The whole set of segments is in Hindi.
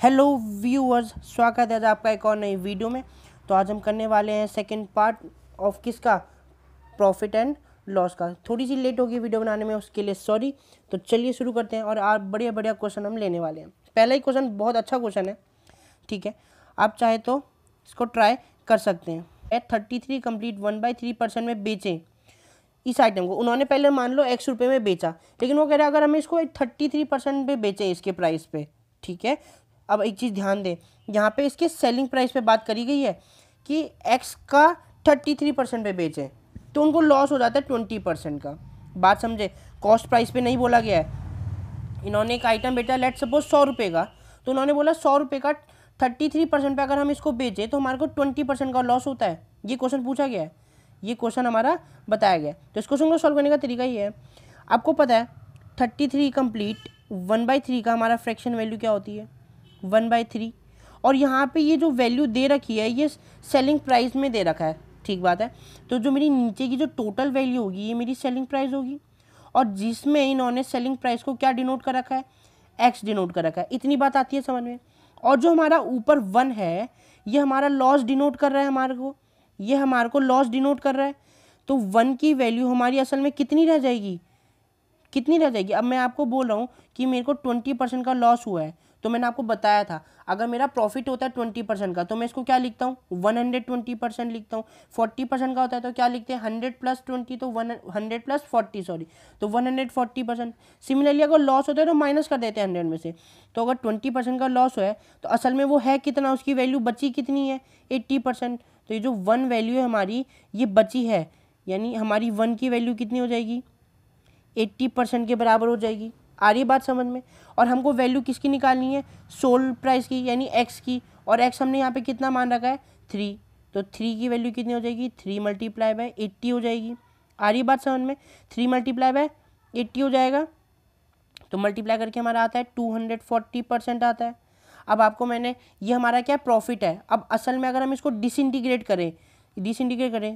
हेलो व्यूअर्स, स्वागत है आज आपका एक और नई वीडियो में। तो आज हम करने वाले हैं सेकंड पार्ट ऑफ किसका, प्रॉफिट एंड लॉस का। थोड़ी सी लेट होगी वीडियो बनाने में, उसके लिए सॉरी। तो चलिए शुरू करते हैं और आप बढ़िया बढ़िया क्वेश्चन हम लेने वाले हैं। पहला ही क्वेश्चन बहुत अच्छा क्वेश्चन है, ठीक है। आप चाहे तो इसको ट्राई कर सकते हैं। 33 कंप्लीट 1/3% में बेचें इस आइटम को। उन्होंने पहले मान लो X रुपये में बेचा, लेकिन वो कह रहे हैं अगर हम इसको 33% पे बेचें इसके प्राइस पे, ठीक है। अब एक चीज़ ध्यान दें, यहाँ पे इसके सेलिंग प्राइस पे बात करी गई है कि X का 33% पे बेचें, तो उनको लॉस हो जाता है 20% का। बात समझे, कॉस्ट प्राइस पे नहीं बोला गया है। इन्होंने एक आइटम बेचा लेट सपोज 100 रुपये का, तो उन्होंने बोला 100 रुपये का 33% पे अगर हम इसको बेचें तो हमारे को 20% का लॉस होता है। ये क्वेश्चन पूछा गया है, ये क्वेश्चन हमारा बताया गया। तो इस क्वेश्चन को सॉल्व करने का तरीका ये है, आपको पता है 33 कंप्लीट 1/3 का हमारा फ्रैक्शन वैल्यू क्या होती है, 1/3। और यहाँ पे ये जो वैल्यू दे रखी है ये सेलिंग प्राइस में दे रखा है, ठीक बात है। तो जो मेरी नीचे की जो टोटल वैल्यू होगी ये मेरी सेलिंग प्राइस होगी, और जिसमें इन्होंने सेलिंग प्राइस को क्या डिनोट कर रखा है, एक्स डिनोट कर रखा है। इतनी बात आती है समझ में। और जो हमारा ऊपर 1 है ये हमारा लॉस डिनोट कर रहा है हमारे को, ये हमारे को लॉस डिनोट कर रहा है। तो 1 की वैल्यू हमारी असल में कितनी रह जाएगी, कितनी रह जाएगी। अब मैं आपको बोल रहा हूँ कि मेरे को 20% का लॉस हुआ है, तो मैंने आपको बताया था अगर मेरा प्रॉफिट होता है 20% का तो मैं इसको क्या लिखता हूँ, 120% लिखता हूँ। 40% का होता है तो क्या लिखते हैं, 100 + 20, तो 100 + 40 सॉरी, तो 140%। सिमिलरली अगर लॉस होता है तो माइनस कर देते हैं 100 में से। तो अगर 20% का लॉस हुआ है तो असल में वो है कितना, उसकी वैल्यू बची कितनी है, 80%। तो ये जो 1 वैल्यू है हमारी ये बची है, यानी हमारी 1 की वैल्यू कितनी हो जाएगी, 80% के बराबर हो जाएगी। आ रही बात समझ में। और हमको वैल्यू किसकी निकालनी है, सोल्ड प्राइस की, यानी एक्स की। और एक्स हमने यहाँ पे कितना मान रखा है, 3। तो 3 की वैल्यू कितनी हो जाएगी, 3 × 80 हो जाएगी। आ रही बात समझ में। 3 × 80 हो जाएगा, तो मल्टीप्लाई करके हमारा आता है 240% आता है। अब आपको मैंने, ये हमारा क्या प्रॉफिट है। अब असल में अगर हम इसको डिसइंटीग्रेट करें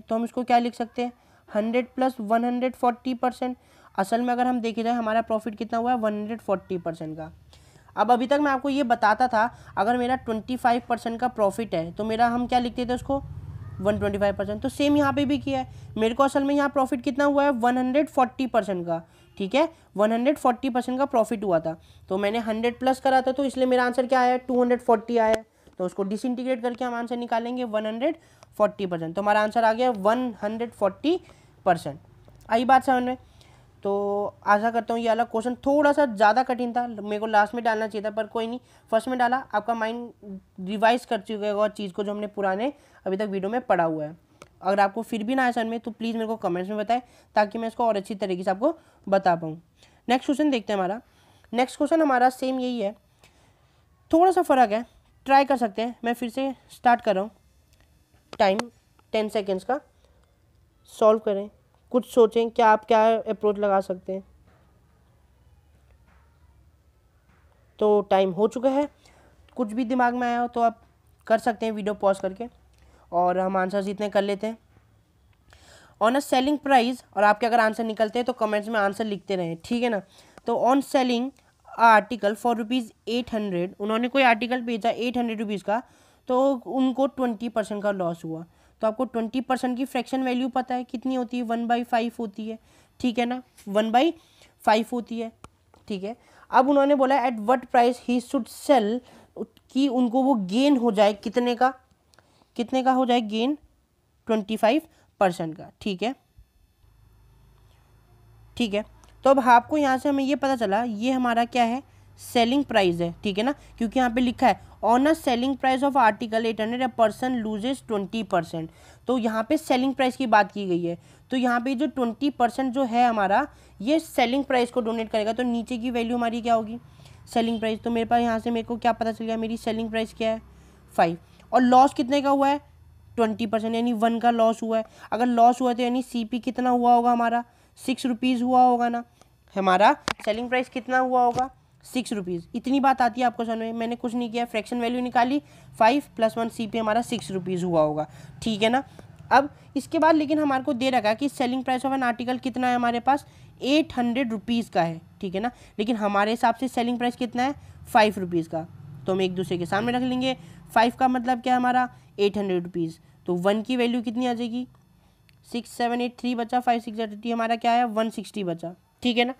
तो हम इसको क्या लिख सकते हैं, 100 + 140%। असल में अगर हम देखे जाए हमारा प्रॉफिट कितना हुआ है, 140% का। अब अभी तक मैं आपको ये बताता था अगर मेरा 25% का प्रॉफिट है तो मेरा हम क्या लिखते थे उसको, 125%। तो सेम यहाँ पे भी किया है। मेरे को असल में यहाँ प्रॉफिट कितना हुआ है, 140% का, ठीक है। 140% का प्रॉफिट हुआ था, तो मैंने 100 प्लस करा था, तो इसलिए मेरा आंसर क्या आया, 240 आया। तो उसको डिसइंटीग्रेट करके हम आंसर निकालेंगे 140%। तो हमारा आंसर आ गया 140%। आई बात समझ में। तो आशा करता हूँ ये वाला क्वेश्चन थोड़ा सा ज़्यादा कठिन था, मेरे को लास्ट में डालना चाहिए था, पर कोई नहीं, फर्स्ट में डाला। आपका माइंड रिवाइज कर चुका होगा चीज़ को जो हमने पुराने अभी तक वीडियो में पढ़ा हुआ है। अगर आपको फिर भी ना आया समझ में तो प्लीज़ मेरे को कमेंट्स में बताएं, ताकि मैं इसको और अच्छी तरीके से आपको बता पाऊँ। नेक्स्ट क्वेश्चन देखते हैं हमारा। नेक्स्ट क्वेश्चन हमारा सेम यही है, थोड़ा सा फ़र्क है, ट्राई कर सकते हैं। मैं फिर से स्टार्ट कर रहा हूँ, टाइम 10 सेकेंड्स का। सॉल्व करें, कुछ सोचें क्या आप क्या अप्रोच लगा सकते हैं। तो टाइम हो चुका है, कुछ भी दिमाग में आया हो तो आप कर सकते हैं वीडियो पॉज करके, और हम आंसर्स इतने कर लेते हैं। ऑन अ सेलिंग प्राइस, और आपके अगर आंसर निकलते हैं तो कमेंट्स में आंसर लिखते रहें, ठीक है ना। तो ऑन सेलिंग आर्टिकल फॉर ₹800, उन्होंने कोई आर्टिकल बेचा 800 रुपीज़ का, तो उनको 20% का लॉस हुआ। तो आपको 20% की फ्रैक्शन वैल्यू पता है कितनी होती है, 1/5 होती है, ठीक है ना, 1/5 होती है, ठीक है। अब उन्होंने बोला eight what price he should sell, कि उनको वो गेन हो जाए कितने का, कितने का हो जाए गेन, 25% का, ठीक है, ठीक है। तो अब आपको यहाँ से हमें ये पता चला ये हमारा क्या है, सेलिंग प्राइस है, ठीक है ना, क्योंकि यहाँ पे लिखा है on a selling price of article 800 a person loses 20%। तो यहाँ पे सेलिंग प्राइस की बात की गई है, तो यहाँ पे जो 20% जो है हमारा ये सेलिंग प्राइस को डोनेट करेगा। तो नीचे की वैल्यू हमारी क्या होगी, सेलिंग प्राइस। तो मेरे पास यहाँ से मेरे को क्या पता चल गया, मेरी सेलिंग प्राइस क्या है, 5। और लॉस कितने का हुआ है, 20%, यानी 1 का लॉस हुआ है। अगर लॉस हुआ तो यानी CP कितना हुआ होगा हमारा, 6 रुपीज़ हुआ होगा ना। हमारा सेलिंग प्राइस कितना हुआ होगा, 6 रुपीज़। इतनी बात आती है आपको समझ में। मैंने कुछ नहीं किया, फ्रैक्शन वैल्यू निकाली, 5 + 1 CP हमारा 6 रुपीज़ हुआ होगा, ठीक है ना। अब इसके बाद लेकिन हमारे को दे रखा कि selling price of an article कितना है हमारे पास, 800 रुपीज़ का है, ठीक है ना। लेकिन हमारे हिसाब से सेलिंग प्राइस कितना है, 5 रुपीज़ का। तो हम एक दूसरे के सामने रख लेंगे। 5 का मतलब क्या है हमारा 800 रुपीज़, तो 1 की वैल्यू कितनी आ जाएगी 6 7 8 3 बचा, 5 6 30 हमारा क्या है 160 बचा, ठीक है ना।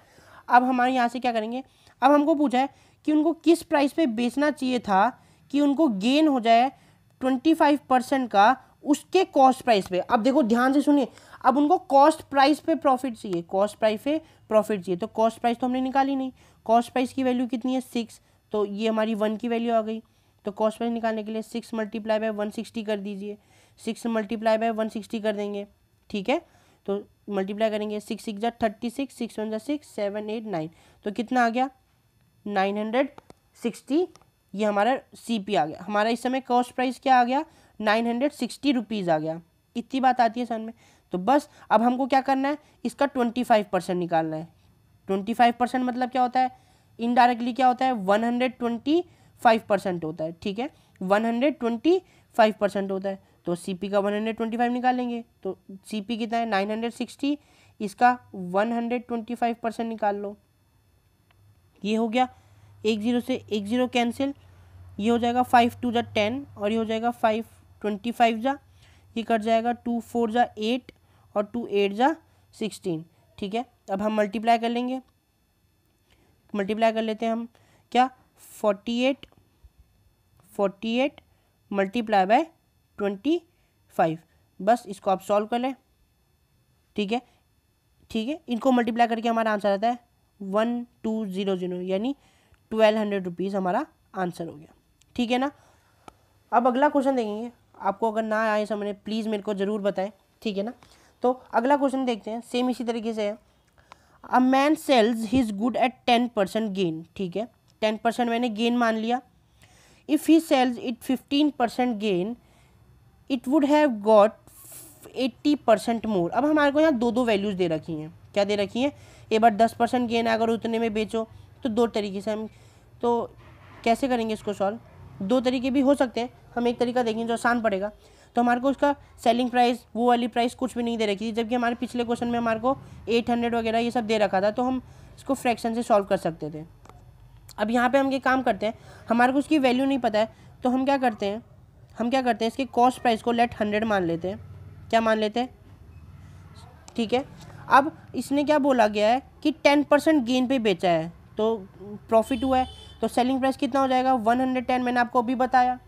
अब हमारे यहाँ से क्या करेंगे, अब हमको पूछा है कि उनको किस प्राइस पे बेचना चाहिए था कि उनको गेन हो जाए 25% का उसके कॉस्ट प्राइस पे। अब देखो ध्यान से सुनिए, अब उनको कॉस्ट प्राइस पे प्रॉफिट चाहिए, कॉस्ट प्राइस पे प्रॉफिट चाहिए, तो कॉस्ट प्राइस तो हमने निकाली नहीं, कॉस्ट प्राइस की वैल्यू कितनी है 6, तो ये हमारी 1 की वैल्यू आ गई। तो कॉस्ट प्राइस निकालने के लिए 6 मल्टीप्लाई बाय 160 कर दीजिए, 6 मल्टीप्लाई बाय 160 कर देंगे, ठीक है। तो मल्टीप्लाई करेंगे 6 6 जा 36, 6 1 जा 6 7 8 9, तो कितना आ गया 960, ये हमारा CP आ गया। हमारा इस समय कॉस्ट प्राइस क्या आ गया 960 रुपीज़ आ गया। इतनी बात आती है समझ में। तो बस अब हमको क्या करना है, इसका 25% निकालना है। 25% मतलब क्या होता है, इनडायरेक्टली क्या होता है 125% होता है, ठीक है 125% होता है। तो CP का 125 निकाल लेंगे, तो CP कितना है 960, इसका 125% निकाल लो, ये हो गया। 1 0 से 1 0 कैंसिल, ये हो जाएगा 5 2 जा 10 और ये हो जाएगा 5 25 जा, ये कट जाएगा 2 4 जा 8 और 2 8 जा 16, ठीक है। अब हम मल्टीप्लाई कर लेंगे, मल्टीप्लाई कर लेते हैं हम क्या 48 मल्टीप्लाई बाय 25, बस इसको आप सॉल्व कर लें, ठीक है, ठीक है। इनको मल्टीप्लाई करके हमारा आंसर आता है 1200, यानी 1200 रुपीज़ हमारा आंसर हो गया, ठीक है ना। अब अगला क्वेश्चन देखेंगे, आपको अगर ना आए समझ में प्लीज़ मेरे को ज़रूर बताएं, ठीक है ना। तो अगला क्वेश्चन देखते हैं, सेम इसी तरीके से है। A man sells his good at 10% gain, ठीक है 10% मैंने गेन मान लिया। If he sells it 15% gain, it would have got 80% more. अब हमारे को यहाँ दो वैल्यूज़ दे रखी हैं, क्या दे रखी हैं, एक बार 10% गेन है, अगर उतने में बेचो तो दो तरीके से हम, तो कैसे करेंगे इसको सॉल्व, दो तरीके भी हो सकते हैं। हम एक तरीका देखेंगे जो आसान पड़ेगा। तो हमारे को उसका सेलिंग प्राइस वो वाली प्राइस कुछ भी नहीं दे रखी थी, जबकि हमारे पिछले क्वेश्चन में हमारे को 800 वगैरह ये सब दे रखा था, तो हम इसको फ्रैक्शन से सॉल्व कर सकते थे। अब यहाँ पे हम ये काम करते हैं, हमारे को उसकी वैल्यू नहीं पता है, तो हम क्या करते हैं इसके कॉस्ट प्राइस को लेट 100 मान लेते हैं, क्या मान लेते हैं, ठीक है। अब इसने क्या बोला गया है कि 10% गेन पे बेचा है, तो प्रॉफिट हुआ है, तो सेलिंग प्राइस कितना हो जाएगा 110, मैंने आपको अभी बताया।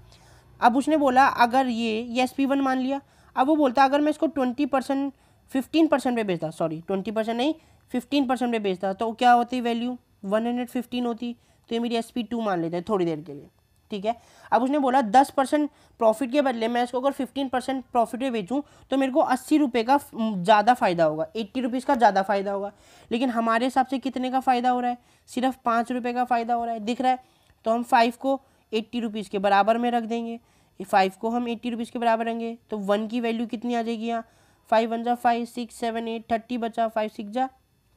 अब उसने बोला अगर ये SP1 मान लिया, अब वो बोलता अगर मैं इसको 15% पे बेचता, सॉरी 20% नहीं 15% पे बेचता, तो क्या होती वैल्यू 115 होती, तो ये मेरी SP2 मान लेते हैं थोड़ी देर के लिए, ठीक है। अब उसने बोला 10% प्रॉफिट के बदले मैं इसको अगर 15% प्रॉफिट पे बेचूं तो मेरे को 80 रुपये का ज़्यादा फ़ायदा होगा, 80 रुपीज़ का ज़्यादा फ़ायदा होगा। लेकिन हमारे हिसाब से कितने का फ़ायदा हो रहा है, सिर्फ 5 रुपये का फ़ायदा हो रहा है, दिख रहा है। तो हम 5 को 80 रुपीज़ के बराबर में रख देंगे, 5 को हम 80 रुपीज़ के बराबर रहेंगे, तो 1 की वैल्यू कितनी आ जाएगी यहाँ 5 1 जा 5 6 7 8 30 बचा, 5 6 जा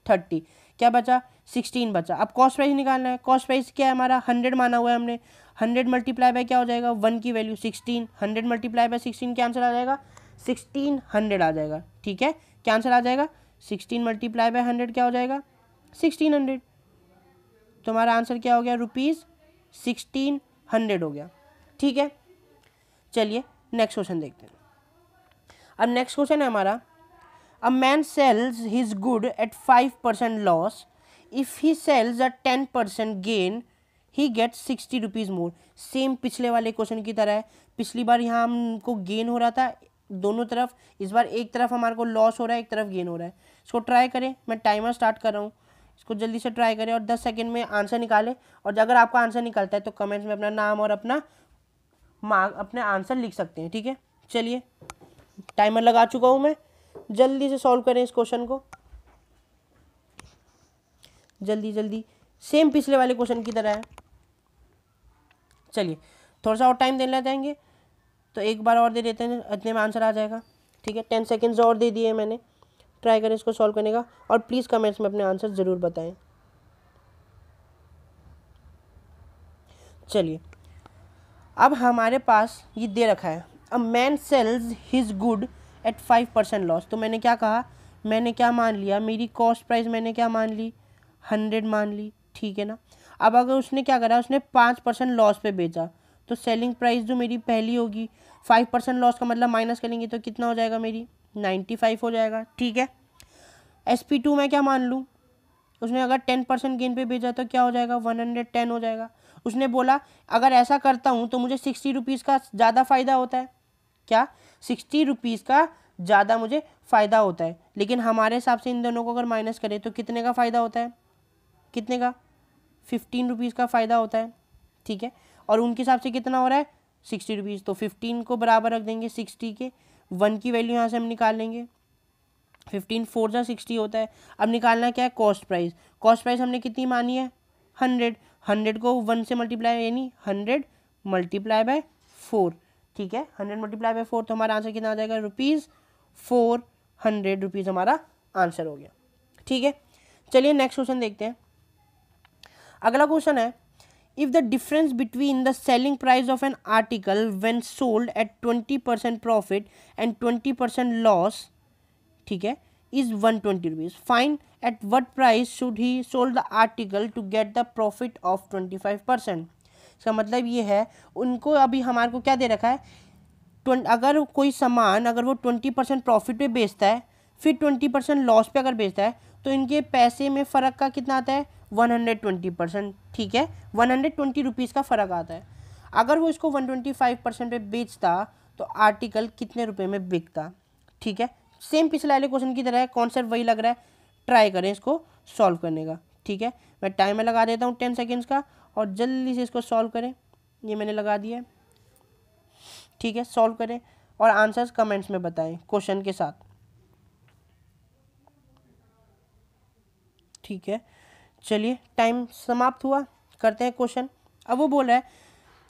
30, क्या बचा 16 बचा। अब कॉस्ट प्राइस निकालना है, कॉस्ट प्राइस क्या है हमारा 100 माना हुआ है हमने, 100 मल्टीप्लाई बाय क्या हो जाएगा 1 की वैल्यू 16, 100 मल्टीप्लाई बाय 16 क्या आंसर आ जाएगा 1600 आ जाएगा, ठीक है। क्या आंसर आ जाएगा 16 मल्टीप्लाई बाय 100 क्या हो जाएगा 1600, तो हमारा आंसर क्या हो गया ₹1600 हो गया, ठीक है। चलिए नेक्स्ट क्वेश्चन देखते हैं। अब नेक्स्ट क्वेश्चन है हमारा, a man sells his good at 5% loss, if he sells a 10% gain he gets 60 rupees more. Same पिछले वाले क्वेश्चन की तरह है, पिछली बार यहाँ हमको गेन हो रहा था दोनों तरफ, इस बार एक तरफ हमारे को लॉस हो रहा है, एक तरफ गेन हो रहा है। इसको ट्राई करें, मैं टाइमर स्टार्ट कर रहा हूँ, इसको जल्दी से ट्राई करें और 10 सेकंड में आंसर निकालें। और अगर आपका आंसर निकलता है तो कमेंट्स में अपना नाम और अपना अपने आंसर लिख सकते हैं, ठीक है। चलिए टाइमर लगा चुका हूँ मैं, जल्दी से सॉल्व करें इस क्वेश्चन को, जल्दी जल्दी, सेम पिछले वाले क्वेश्चन की तरह है। चलिए थोड़ा सा और टाइम देना चाहेंगे तो एक बार और दे देते हैं, इतने में आंसर आ जाएगा, ठीक है। 10 सेकेंड्स और दे दिए मैंने, ट्राई करें इसको सॉल्व करने का और प्लीज़ कमेंट्स में अपने आंसर ज़रूर बताएं। चलिए अब हमारे पास ये दे रखा है, a man sells his good at 5% loss. तो मैंने क्या कहा, मैंने क्या मान लिया, मेरी कॉस्ट प्राइस मैंने क्या मान ली 100 मान ली, ठीक है ना। अब अगर उसने क्या करा, उसने 5% लॉस पे बेचा, तो सेलिंग प्राइस जो मेरी पहली होगी, 5% लॉस का मतलब माइनस करेंगे तो कितना हो जाएगा, मेरी 95 हो जाएगा। ठीक है, SP2 में क्या मान लूँ, उसने अगर 10% गेन पे बेचा तो क्या हो जाएगा, 110 हो जाएगा। उसने बोला अगर ऐसा करता हूँ तो मुझे 60 रुपीज़ का ज़्यादा फ़ायदा होता है, क्या 60 रुपीज़ का ज़्यादा मुझे फ़ायदा होता है, लेकिन हमारे हिसाब से इन दोनों को अगर माइनस करें तो कितने का फ़ायदा होता है, कितने का, 15 रुपीज़ का फ़ायदा होता है। ठीक है, और उनके हिसाब से कितना हो रहा है, 60 रुपीज़, तो 15 को बराबर रख देंगे 60 के, 1 की वैल्यू यहाँ से हम निकाल लेंगे, 15 4 जा 60 होता है। अब निकालना क्या है, कॉस्ट प्राइस। कॉस्ट प्राइस हमने कितनी मानी है, 100, 100 को 1 से मल्टीप्लाई, यानी 100 मल्टीप्लाई बाय 4। ठीक है, 100 मल्टीप्लाई बाय 4, तो हमारा आंसर कितना आ जाएगा, ₹400 रुपीज़ हमारा आंसर हो गया। ठीक है, चलिए नेक्स्ट क्वेश्चन देखते हैं। अगला क्वेश्चन है, if the difference between the selling price of an article when sold at 20% profit and 20% loss, ठीक है, is 120 rupees, fine at what price should he sold the article to get the profit of 25%। इसका मतलब ये है, उनको अभी हमारे को क्या दे रखा है, अगर कोई सामान अगर वो 20% प्रॉफिट पे बेचता है, फिर 20% लॉस पे अगर बेचता है, तो इनके पैसे में फ़र्क का कितना आता है, 120%। ठीक है, 120 रुपीज़ का फ़र्क आता है। अगर वो इसको 125% पे बेचता तो आर्टिकल कितने रुपए में बिकता। ठीक है, सेम पिछले वाले क्वेश्चन की तरह है, कॉन्सेप्ट वही लग रहा है, ट्राई करें इसको सॉल्व करने का। ठीक है, मैं टाइमर लगा देता हूँ 10 सेकेंड्स का, और जल्दी से इसको सॉल्व करें। ये मैंने लगा दिया है। ठीक है, सॉल्व करें और आंसर्स कमेंट्स में बताएं क्वेश्चन के साथ। ठीक है, चलिए टाइम समाप्त हुआ, करते हैं क्वेश्चन। अब वो बोल रहा है,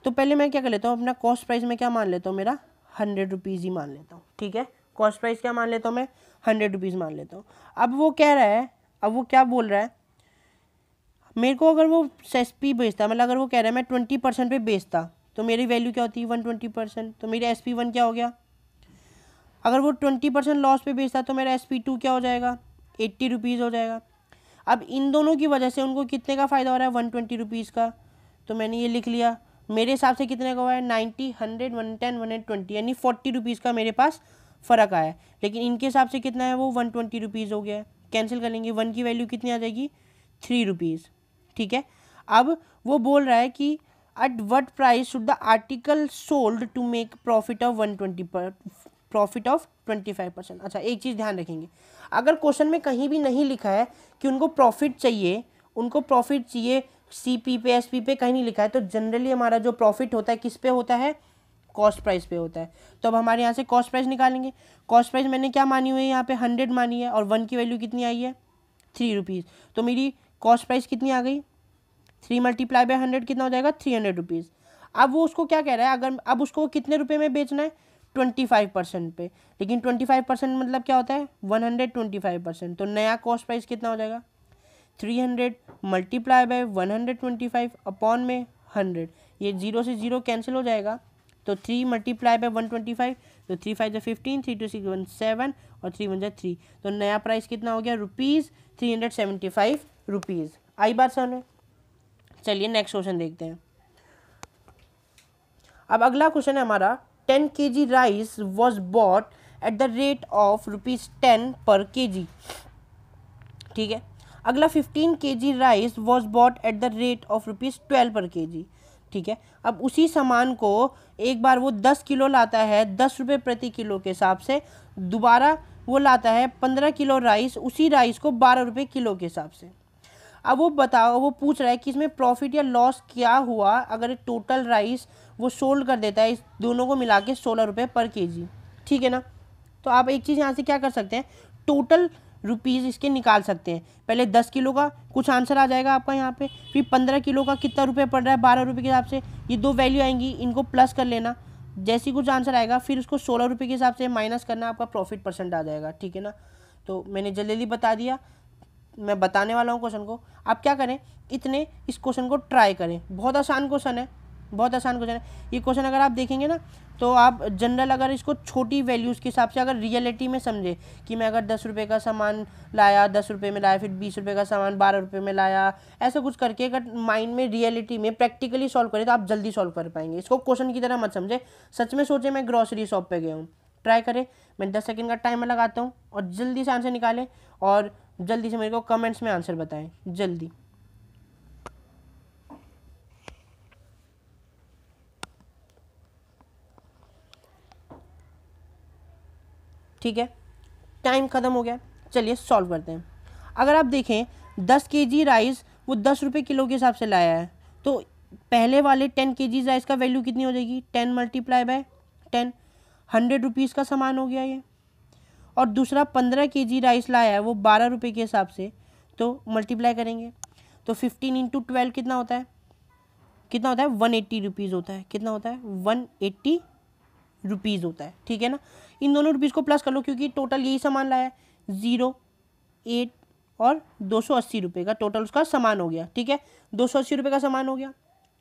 तो पहले मैं क्या कर लेता हूँ, अपना कॉस्ट प्राइस में क्या मान लेता हूँ, मेरा 100 रुपीज़ ही मान लेता हूँ। ठीक है, कॉस्ट प्राइस क्या मान लेता हूँ मैं, 100 रुपीज़ मान लेता हूँ। अब वो कह रहा है, अब वो क्या बोल रहा है, मेरे को अगर वो SP बेचता, मतलब अगर वो कह रहा है मैं 20% पे बेचता, तो मेरी वैल्यू क्या होती है, 120%, तो मेरी SP1 क्या हो गया। अगर वो 20% लॉस पे बेचता तो मेरा SP2 क्या हो जाएगा, 80 रुपीज़ हो जाएगा। अब इन दोनों की वजह से उनको कितने का फ़ायदा हो रहा है, 120 रुपीज़ का, तो मैंने ये लिख लिया। मेरे हिसाब से कितने का हुआ है, 90, 100, 110, 120, यानी 40 रुपीज़ का मेरे पास फ़र्क आया है। लेकिन इनके हिसाब से कितना है, वो 120 रुपीज़ हो गया है। कैंसिल कर लेंगे, 1 की वैल्यू कितनी आ जाएगी, 3 रुपीज़। ठीक है, अब वो बोल रहा है कि at what price should the article sold to make profit of 25%। अच्छा, एक चीज़ ध्यान रखेंगे, अगर क्वेश्चन में कहीं भी नहीं लिखा है कि उनको प्रॉफिट चाहिए, CP पे SP पे कहीं नहीं लिखा है, तो जनरली हमारा जो प्रॉफिट होता है किस पे होता है, कॉस्ट प्राइस पे होता है। तो अब हमारे यहाँ से कॉस्ट प्राइस निकालेंगे। कॉस्ट प्राइस मैंने क्या मानी हुई है, यहाँ पे 100 मानी है, और 1 की वैल्यू कितनी आई है, 3 रुपीज़। तो मेरी कॉस्ट प्राइस कितनी आ गई, 3 मल्टीप्लाई बाय 100 कितना हो जाएगा, 300 रुपीज़। अब वो उसको क्या कह रहा है, अगर अब उसको कितने रुपए में बेचना है, 25% पे, लेकिन 25% मतलब क्या होता है, 125%। तो नया कॉस्ट प्राइस कितना हो जाएगा, 300 मल्टीप्लाई बाय 125 अपॉन में 100, ये 0 से 0 कैंसिल हो जाएगा, तो 3 मल्टीप्लाई बाय 125, तो 3 5 15, 3 2 6 1 7, और 3 1 3, तो नया प्राइस कितना हो गया, ₹375 रुपीज़। आई बात समझ। चलिए नेक्स्ट क्वेश्चन देखते हैं। अब अगला क्वेश्चन है हमारा, 10 kg rice was bought at the rate of ₹10 पर kg। ठीक है, अगला 15 kg rice was bought at the rate of ₹12 पर kg। ठीक है, अब उसी सामान को एक बार वो 10 किलो लाता है 10 रुपये प्रति किलो के हिसाब से, दोबारा वो लाता है 15 किलो राइस, उसी राइस को 12 रुपये किलो के हिसाब से। अब वो बताओ, वो पूछ रहा है कि इसमें प्रॉफिट या लॉस क्या हुआ अगर टोटल राइस वो सोल्ड कर देता है, इस दोनों को मिला के 16 रुपये पर kg। ठीक है ना, तो आप एक चीज़ यहाँ से क्या कर सकते हैं, टोटल रुपीज़ इसके निकाल सकते हैं। पहले 10 किलो का कुछ आंसर आ जाएगा आपका यहाँ पे, फिर 15 किलो का कितना रुपये पड़ रहा है, 12 रुपये के हिसाब से, ये दो वैल्यू आएंगी, इनको प्लस कर लेना, जैसे कुछ आंसर आएगा फिर उसको 16 रुपये के हिसाब से माइनस करना, आपका प्रॉफिट % आ जाएगा। ठीक है ना, तो मैंने जल्दी जल्दी बता दिया, मैं बताने वाला हूँ क्वेश्चन को। आप क्या करें, इतने इस क्वेश्चन को ट्राई करें, बहुत आसान क्वेश्चन है, बहुत आसान क्वेश्चन है। ये क्वेश्चन अगर आप देखेंगे ना तो आप जनरल अगर इसको छोटी वैल्यूज़ के हिसाब से अगर रियलिटी में समझे कि मैं अगर 10 रुपये का सामान लाया, 10 रुपये में लाया, फिर 20 रुपये का सामान 12 रुपये में लाया, ऐसा कुछ करके अगर माइंड में रियलिटी में प्रैक्टिकली सॉल्व करें तो आप जल्दी सॉल्व कर पाएंगे। इसको क्वेश्चन की तरह मत समझे, सच में सोचे मैं ग्रॉसरी शॉप पे गया हूँ। ट्राई करें, मैं 10 सेकेंड का टाइमर लगाता हूँ और जल्दी से आंसर निकालें और जल्दी से मेरे को कमेंट्स में आंसर बताएं जल्दी। ठीक है, टाइम ख़त्म हो गया, चलिए सॉल्व करते हैं। अगर आप देखें 10 kg राइस वो 10 रुपये किलो के हिसाब से लाया है, तो पहले वाले 10 kg राइस का वैल्यू कितनी हो जाएगी, 10 मल्टीप्लाई बाय 10, 100 रुपीज़ का सामान हो गया ये। और दूसरा 15 kg राइस लाया है वो 12 रुपये के हिसाब से, तो मल्टीप्लाई करेंगे तो 15 इंटू 12 कितना होता है, 180 रुपीज़ होता है। कितना होता है, 180 रुपीज़ होता है। ठीक है ना, इन दोनों रुपीज़ को प्लस कर लो क्योंकि टोटल यही सामान लाया है, 0, 8 और 280 रुपये का टोटल उसका सामान हो गया। ठीक है, 280 रुपये का सामान हो गया,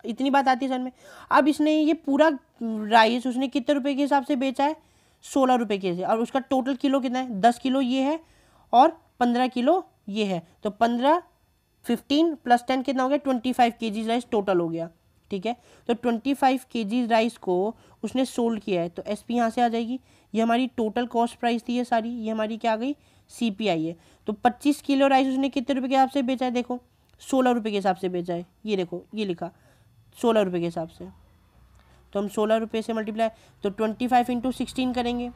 इतनी बात आती है समझ में। अब इसने ये पूरा राइस उसने कितने रुपए के हिसाब से बेचा है, 16 रुपये के, और उसका टोटल किलो कितना है, 10 किलो ये है और 15 किलो ये है, तो 15 15 प्लस 10 कितना हो गया, 25 kg राइस टोटल हो गया। ठीक है, तो 25 kg राइस को उसने सोल्ड किया है, तो एसपी यहाँ से आ जाएगी। ये हमारी टोटल कॉस्ट प्राइस थी ये सारी, ये हमारी क्या आ गई, सीपीआई है। तो 25 किलो राइस उसने कितने रुपए के हिसाब से बेचा है, देखो 16 रुपये के हिसाब से बेचा है, ये देखो ये लिखा 16 रुपये के हिसाब से। तो हम 16 रुपये से मल्टीप्लाई, तो 25 इंटू 16 करेंगे।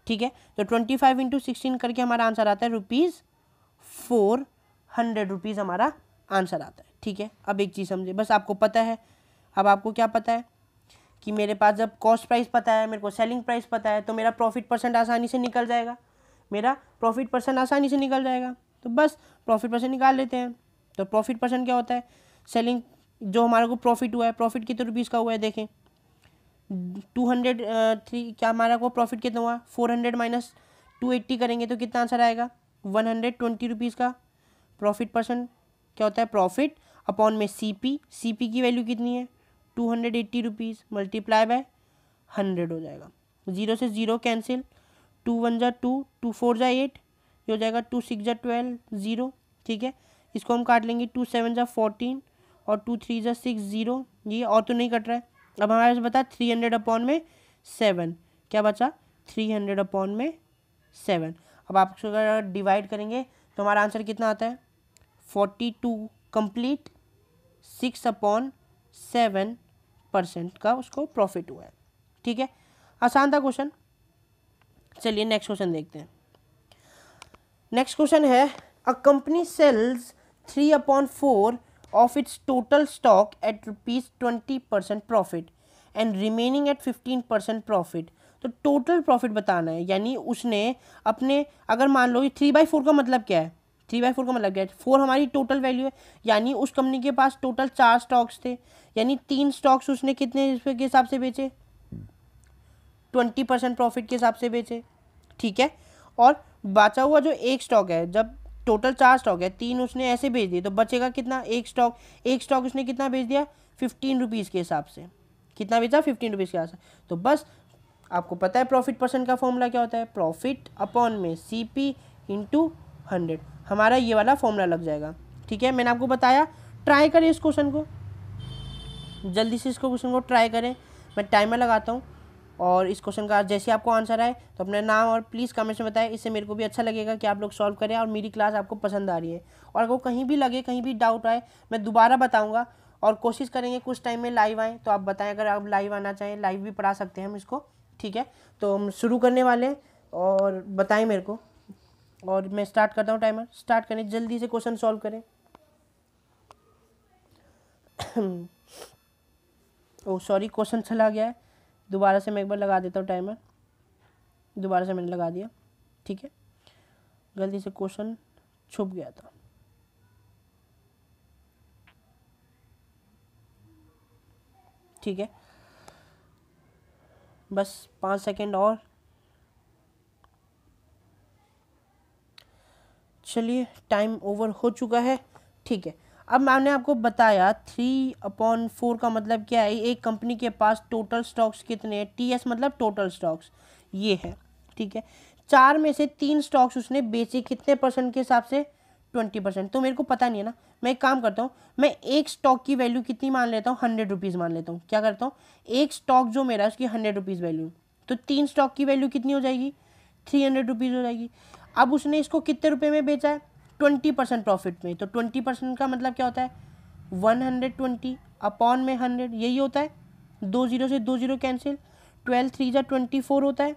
ठीक है, तो 25 इंटू 16 करके हमारा आंसर आता है ₹400 हमारा आंसर आता है। ठीक है, अब एक चीज़ समझे, बस आपको पता है, अब आपको क्या पता है कि मेरे पास जब कॉस्ट प्राइस पता है, मेरे को सेलिंग प्राइस पता है, तो मेरा प्रॉफिट परसेंट आसानी से निकल जाएगा, तो बस प्रॉफिट परसेंट निकाल लेते हैं। तो प्रॉफिट परसेंट क्या होता है, सेलिंग जो हमारे को प्रॉफिट हुआ है, प्रॉफिट कितने रुपीज़ का हुआ है, देखें 203, क्या हमारा को प्रॉफिट कितना हुआ, 400 माइनस 280 करेंगे तो कितना आंसर आएगा, 120 रुपीज़ का प्रॉफिट परसेंट क्या होता है, प्रॉफिट अपॉन में सीपी की वैल्यू कितनी है, 280 रुपीज़ मल्टीप्लाई बाय 100 हो जाएगा। 0 से 0 कैंसिल, 2 1 जा 2, 2 4 जा 8, ये हो जाएगा 2 6 जा 12, 0। ठीक है, इसको हम काट लेंगे, 2 7 जा 14 और 2 3 जा 6, 0। ये और तो नहीं कट रहा है। अब हमारे पास बता 300 अपॉन में 7, क्या बचा, 300 अपॉन में 7। अब आप अगर डिवाइड करेंगे तो हमारा आंसर कितना आता है, 42 कंप्लीट, 6/7% का उसको प्रॉफिट हुआ है। ठीक है, आसान था क्वेश्चन। चलिए नेक्स्ट क्वेश्चन देखते हैं। नेक्स्ट क्वेश्चन है, a company sells 3/4 of its total stock at ₹20% profit and remaining at 15% profit. तो टोटल प्रॉफिट बताना है, यानी उसने अपने, अगर मान लो 3/4 का मतलब क्या है, 3/4 का मतलब क्या है, 4 हमारी टोटल वैल्यू है, यानी उस कंपनी के पास टोटल 4 स्टॉक्स थे, यानी 3 स्टॉक्स उसने कितने रुपये के हिसाब से बेचे, 20% प्रॉफिट के हिसाब से बेचे। ठीक है, और बचा हुआ जो एक स्टॉक है, जब टोटल 4 स्टॉक है, 3 उसने ऐसे बेच दिए, तो बचेगा कितना, एक स्टॉक उसने कितना बेच दिया, 15 रुपीज़ के हिसाब से। कितना बेचा, 15 रुपीज़ के हिसाब से। तो बस आपको पता है प्रॉफिट परसेंट का फॉर्मूला क्या होता है, प्रॉफिट अपॉन में सीपी इंटू 100, हमारा ये वाला फॉर्मूला लग जाएगा। ठीक है, मैंने आपको बताया, ट्राई करें इस क्वेश्चन को, जल्दी से इसको क्वेश्चन को ट्राई करें। मैं टाइमर लगाता हूँ और इस क्वेश्चन का जैसे आपको आंसर आए तो अपना नाम और प्लीज़ कमेंट्स में बताएं, इससे मेरे को भी अच्छा लगेगा कि आप लोग सॉल्व करें और मेरी क्लास आपको पसंद आ रही है। और अगर कहीं भी लगे, कहीं भी डाउट आए, मैं दोबारा बताऊँगा और कोशिश करेंगे कुछ टाइम में लाइव आएँ, तो आप बताएं, अगर आप लाइव आना चाहें लाइव भी पढ़ा सकते हैं हम इसको। ठीक है, तो हम शुरू करने वाले हैं और बताएं मेरे को, और मैं स्टार्ट करता हूँ, टाइमर स्टार्ट करें, जल्दी से क्वेश्चन सॉल्व करें। ओह सॉरी, क्वेश्चन चला गया है, दोबारा से मैं एक बार लगा देता हूँ टाइमर, दोबारा से मैंने लगा दिया। ठीक है, गलती से क्वेश्चन छुप गया था। ठीक है, बस 5 सेकेंड और। चलिए टाइम ओवर हो चुका है। ठीक है, अब मैंने आपको बताया 3/4 का मतलब क्या है, एक कंपनी के पास टोटल स्टॉक्स कितने हैं, TS मतलब टोटल स्टॉक्स ये है, ठीक है। 4 में से 3 स्टॉक्स उसने बेचे कितने परसेंट के हिसाब से, 20%। तो मेरे को पता नहीं है ना, मैं एक काम करता हूँ, मैं एक स्टॉक की वैल्यू कितनी मान लेता हूँ, 100 रुपीज़ मान लेता हूँ। क्या करता हूँ, एक स्टॉक जो मेरा उसकी 100 रुपीज़ वैल्यू, तो 3 स्टॉक की वैल्यू कितनी हो जाएगी, 300 रुपीज़ हो जाएगी। अब उसने इसको कितने रुपए में बेचा है, 20% प्रॉफिट में। तो 20% का मतलब क्या होता है, 120 अपॉन में 100, यही होता है। 2 जीरो से 2 जीरो कैंसिल, 12 3 जा 24 होता है,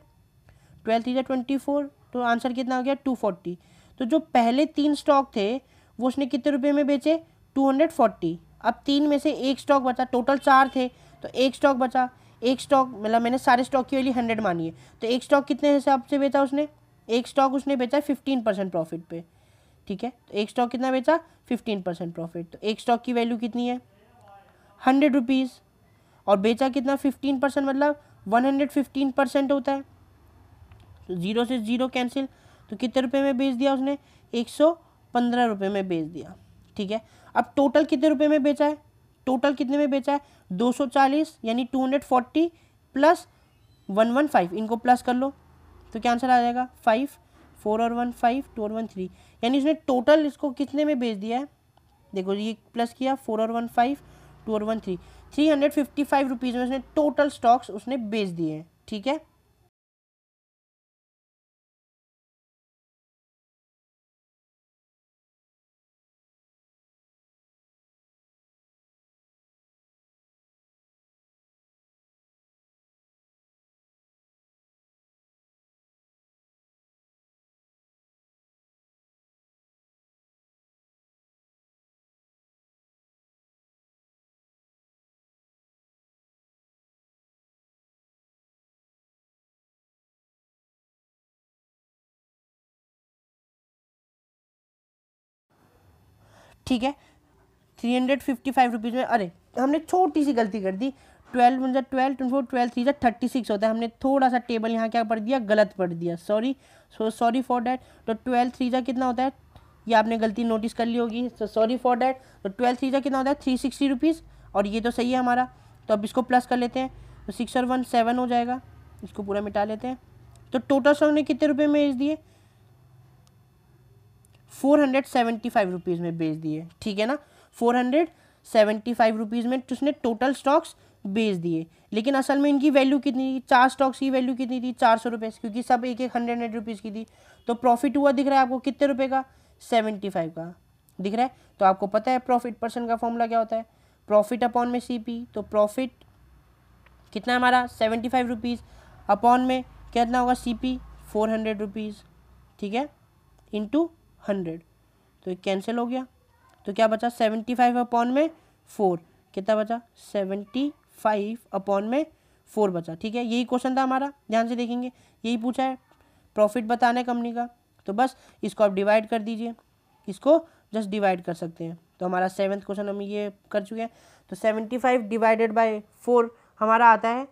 12 3 जा 24, तो आंसर कितना हो गया, 240। तो जो पहले 3 स्टॉक थे वो उसने कितने रुपए में बेचे, 240। अब 3 में से एक स्टॉक बचा, टोटल 4 थे तो एक स्टॉक बचा, एक स्टॉक मतलब मैंने सारे स्टॉक की वैल्यू 100 मानी है, तो एक स्टॉक कितने हिसाब से बेचा उसने, एक स्टॉक उसने बेचा 15% प्रॉफिट पे, ठीक है। तो एक स्टॉक कितना बेचा, 15% प्रॉफिट, तो एक स्टॉक की वैल्यू कितनी है, 100 रुपीज़, और बेचा कितना, 15%, मतलब 115% होता है। तो 0 से 0 कैंसिल, तो कितने रुपए में बेच दिया उसने, 115 रुपये में बेच दिया, ठीक है। अब टोटल कितने रुपए में बेचा है, टोटल कितने में बेचा है, 240, यानी 240 प्लस 115, इनको प्लस कर लो तो क्या आंसर आ जाएगा, 5, 4 और 1 5, 2 और 1 3, यानी उसने टोटल इसको कितने में बेच दिया है, देखो ये प्लस किया, 4 और 1 5, 2 और 1 3, 355 रुपीज़ में उसने टोटल स्टॉक्स उसने बेच दिए हैं, ठीक है। ठीक है, 355 रुपीज़ में, अरे हमने छोटी सी गलती कर दी, 12 मतलब 12 24 12 3 36 होता है, हमने थोड़ा सा टेबल यहाँ क्या पढ़ दिया, गलत पढ़ दिया, सॉरी फॉर डैट। तो 12 3 कितना होता है, ये आपने गलती नोटिस कर ली होगी, तो सॉरी फॉर डैट। तो 12 3 कितना होता है, 360 रुपीज़, और ये तो सही है हमारा, तो अब इसको प्लस कर लेते हैं, तो 6 और 1 7 हो जाएगा, इसको पूरा मिटा लेते हैं। तो टोटल स्टॉक ने कितने रुपये में बेच दिए, 475 रुपीज़ में बेच दिए, ठीक है ना। 475 रुपीज़ में उसने टोटल स्टॉक्स बेच दिए, लेकिन असल में इनकी वैल्यू कितनी थी, 4 स्टॉक्स की वैल्यू कितनी थी, 400 रुपये, क्योंकि सब एक एक 100 रुपीज़ की थी। तो प्रॉफिट हुआ दिख रहा है आपको कितने रुपए का, 75 का दिख रहा है। तो आपको पता है प्रॉफिट परसेंट का फॉर्मूला क्या होता है, प्रॉफिट अपॉन में CP। तो प्रॉफिट कितना हमारा 75 रुपीज़, अपॉन में कितना होगा CP 400 रुपीज़, ठीक है, इंटू 100, तो कैंसिल हो गया। तो क्या बचा, 75 अपॉन में 4, कितना बचा, 75 अपॉन में 4 बचा, ठीक है। यही क्वेश्चन था हमारा, ध्यान से देखेंगे, यही पूछा है, प्रॉफिट बताना है कंपनी का। तो बस इसको आप डिवाइड कर दीजिए, इसको जस्ट डिवाइड कर सकते हैं। तो हमारा 7th क्वेश्चन हम ये कर चुके हैं। तो 75 डिवाइडेड बाय 4 हमारा आता है,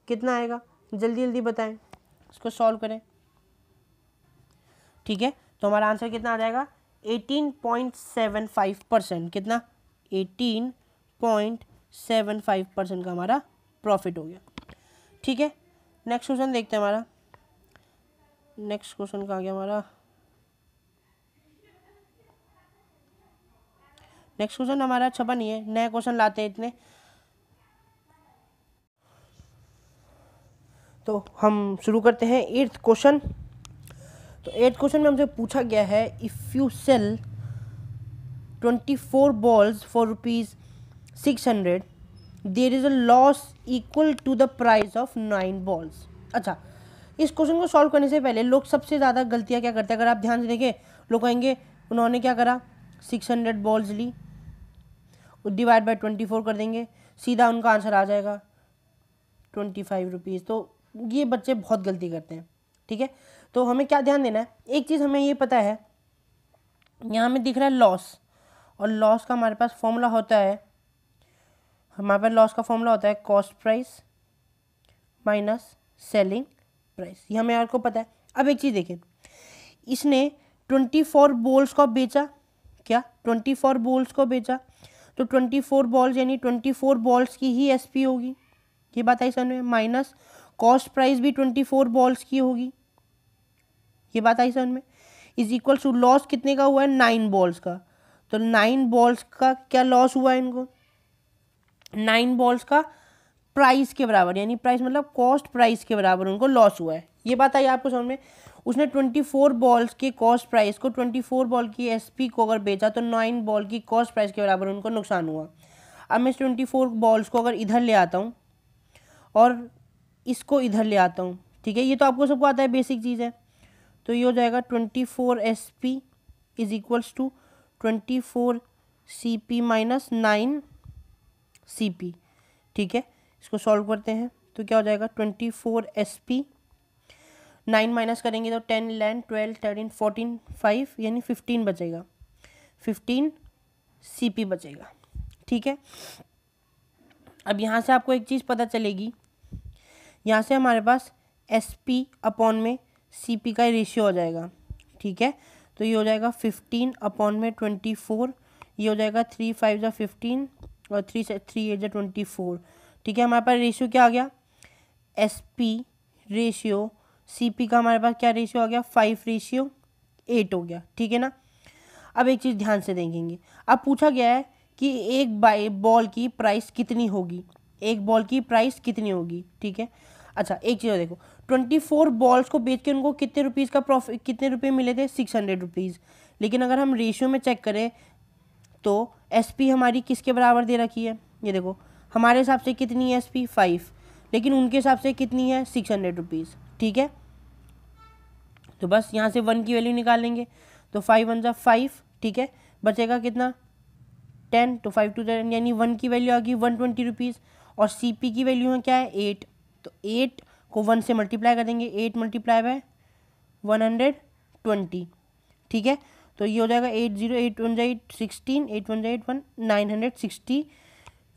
कितना आएगा, जल्दी जल्दी बताएं, इसको सॉल्व करें, ठीक है। तो हमारा आंसर कितना आ जाएगा, 18.75%, कितना, 18.75% का हमारा प्रॉफिट हो गया, ठीक है। नेक्स्ट क्वेश्चन देखते हैं हमारा, नेक्स्ट क्वेश्चन कहाँ गया हमारा, नेक्स्ट क्वेश्चन हमारा छपा नहीं है, नया क्वेश्चन लाते हैं इतने। तो हम शुरू करते हैं 8th क्वेश्चन। तो 8th क्वेश्चन में हमसे पूछा गया है, if you sell 24 balls for ₹600, there is a loss equal to the price of 9 balls। अच्छा, इस क्वेश्चन को सॉल्व करने से पहले लोग सबसे ज़्यादा गलतियाँ क्या करते हैं, अगर आप ध्यान से देखें, लोग कहेंगे उन्होंने क्या करा, 600 बॉल्स ली, डिवाइड बाय 24 कर देंगे, सीधा उनका आंसर आ जाएगा 25 रुपीज़। तो ये बच्चे बहुत गलती करते हैं, ठीक है। तो हमें क्या ध्यान देना है, एक चीज़ हमें ये पता है, यहाँ हमें दिख रहा है लॉस, और लॉस का हमारे पास फॉर्मूला होता है, हमारे पास लॉस का फॉर्मूला होता है cost price minus selling price, ये हमें आपको पता है। अब एक चीज़ देखें, इसने 24 बॉल्स को बेचा, क्या 24 बॉल्स को बेचा, तो 24 बॉल्स यानी 24 बॉल्स की ही SP होगी, ये बात आई समझ में। माइनस कॉस्ट प्राइस भी 24 बॉल्स की होगी, ये बात आई समझ में। इज इक्वल टू लॉस कितने का हुआ है, 9 बॉल्स का। तो 9 बॉल्स का क्या लॉस हुआ है इनको, 9 बॉल्स का प्राइस के बराबर, यानी प्राइस मतलब कॉस्ट प्राइस के बराबर उनको लॉस हुआ है, ये बात आई आपको समझ में। उसने 24 बॉल्स के कॉस्ट प्राइस को 24 बॉल की SP को अगर बेचा तो 9 बॉल की कॉस्ट प्राइस के बराबर उनको नुकसान हुआ। अब मैं 24 बॉल्स को अगर इधर ले आता हूँ और इसको इधर ले आता हूँ, ठीक है, ये तो आपको सबको आता है, बेसिक चीज़ है। तो ये हो जाएगा 24 SP is equals to 24 CP minus 9 CP, ठीक है। इसको सॉल्व करते हैं तो क्या हो जाएगा, 24 SP, 9 माइनस करेंगे तो 10 11 12 13 14 5 यानी 15 बचेगा, 15 CP बचेगा, ठीक है। अब यहाँ से आपको एक चीज़ पता चलेगी, यहाँ से हमारे पास SP अपॉन में CP का रेशियो हो जाएगा, ठीक है। तो ये हो जाएगा 15 अपॉन में 24, ये हो जाएगा 3 5 जा 15 और 3 8 जा 24, ठीक है। हमारे पास रेशियो क्या आ गया, SP रेशियो CP का हमारे पास क्या रेशियो आ गया, 5:8 हो गया, ठीक है ना। अब एक चीज़ ध्यान से देखेंगे, अब पूछा गया है कि एक बॉल की प्राइस कितनी होगी, एक बॉल की प्राइस कितनी होगी, ठीक है। अच्छा एक चीज़ देखो, 24 बॉल्स को बेच के उनको कितने रुपीज़ का प्रॉफिट, कितने रुपये मिले थे, 600 रुपीज़। लेकिन अगर हम रेशियो में चेक करें तो SP हमारी किसके बराबर दे रखी है, ये देखो हमारे हिसाब से कितनी है SP 5, लेकिन उनके हिसाब से कितनी है 600 रुपीज़, ठीक है। तो बस यहाँ से 1 की वैल्यू निकाल लेंगे, तो 5 1 जा 5, ठीक है, बचेगा कितना 10, तो 5 2 10 यानी 1 की वैल्यू आ गई 120 रुपीज़, और CP की वैल्यू है क्या है 8, तो 8 को 1 से मल्टीप्लाई कर देंगे, 8 मल्टीप्लाई बाय 120, ठीक है। तो ये हो जाएगा 8 0 8 1 जा 8 16 8 1 जा 8 1 960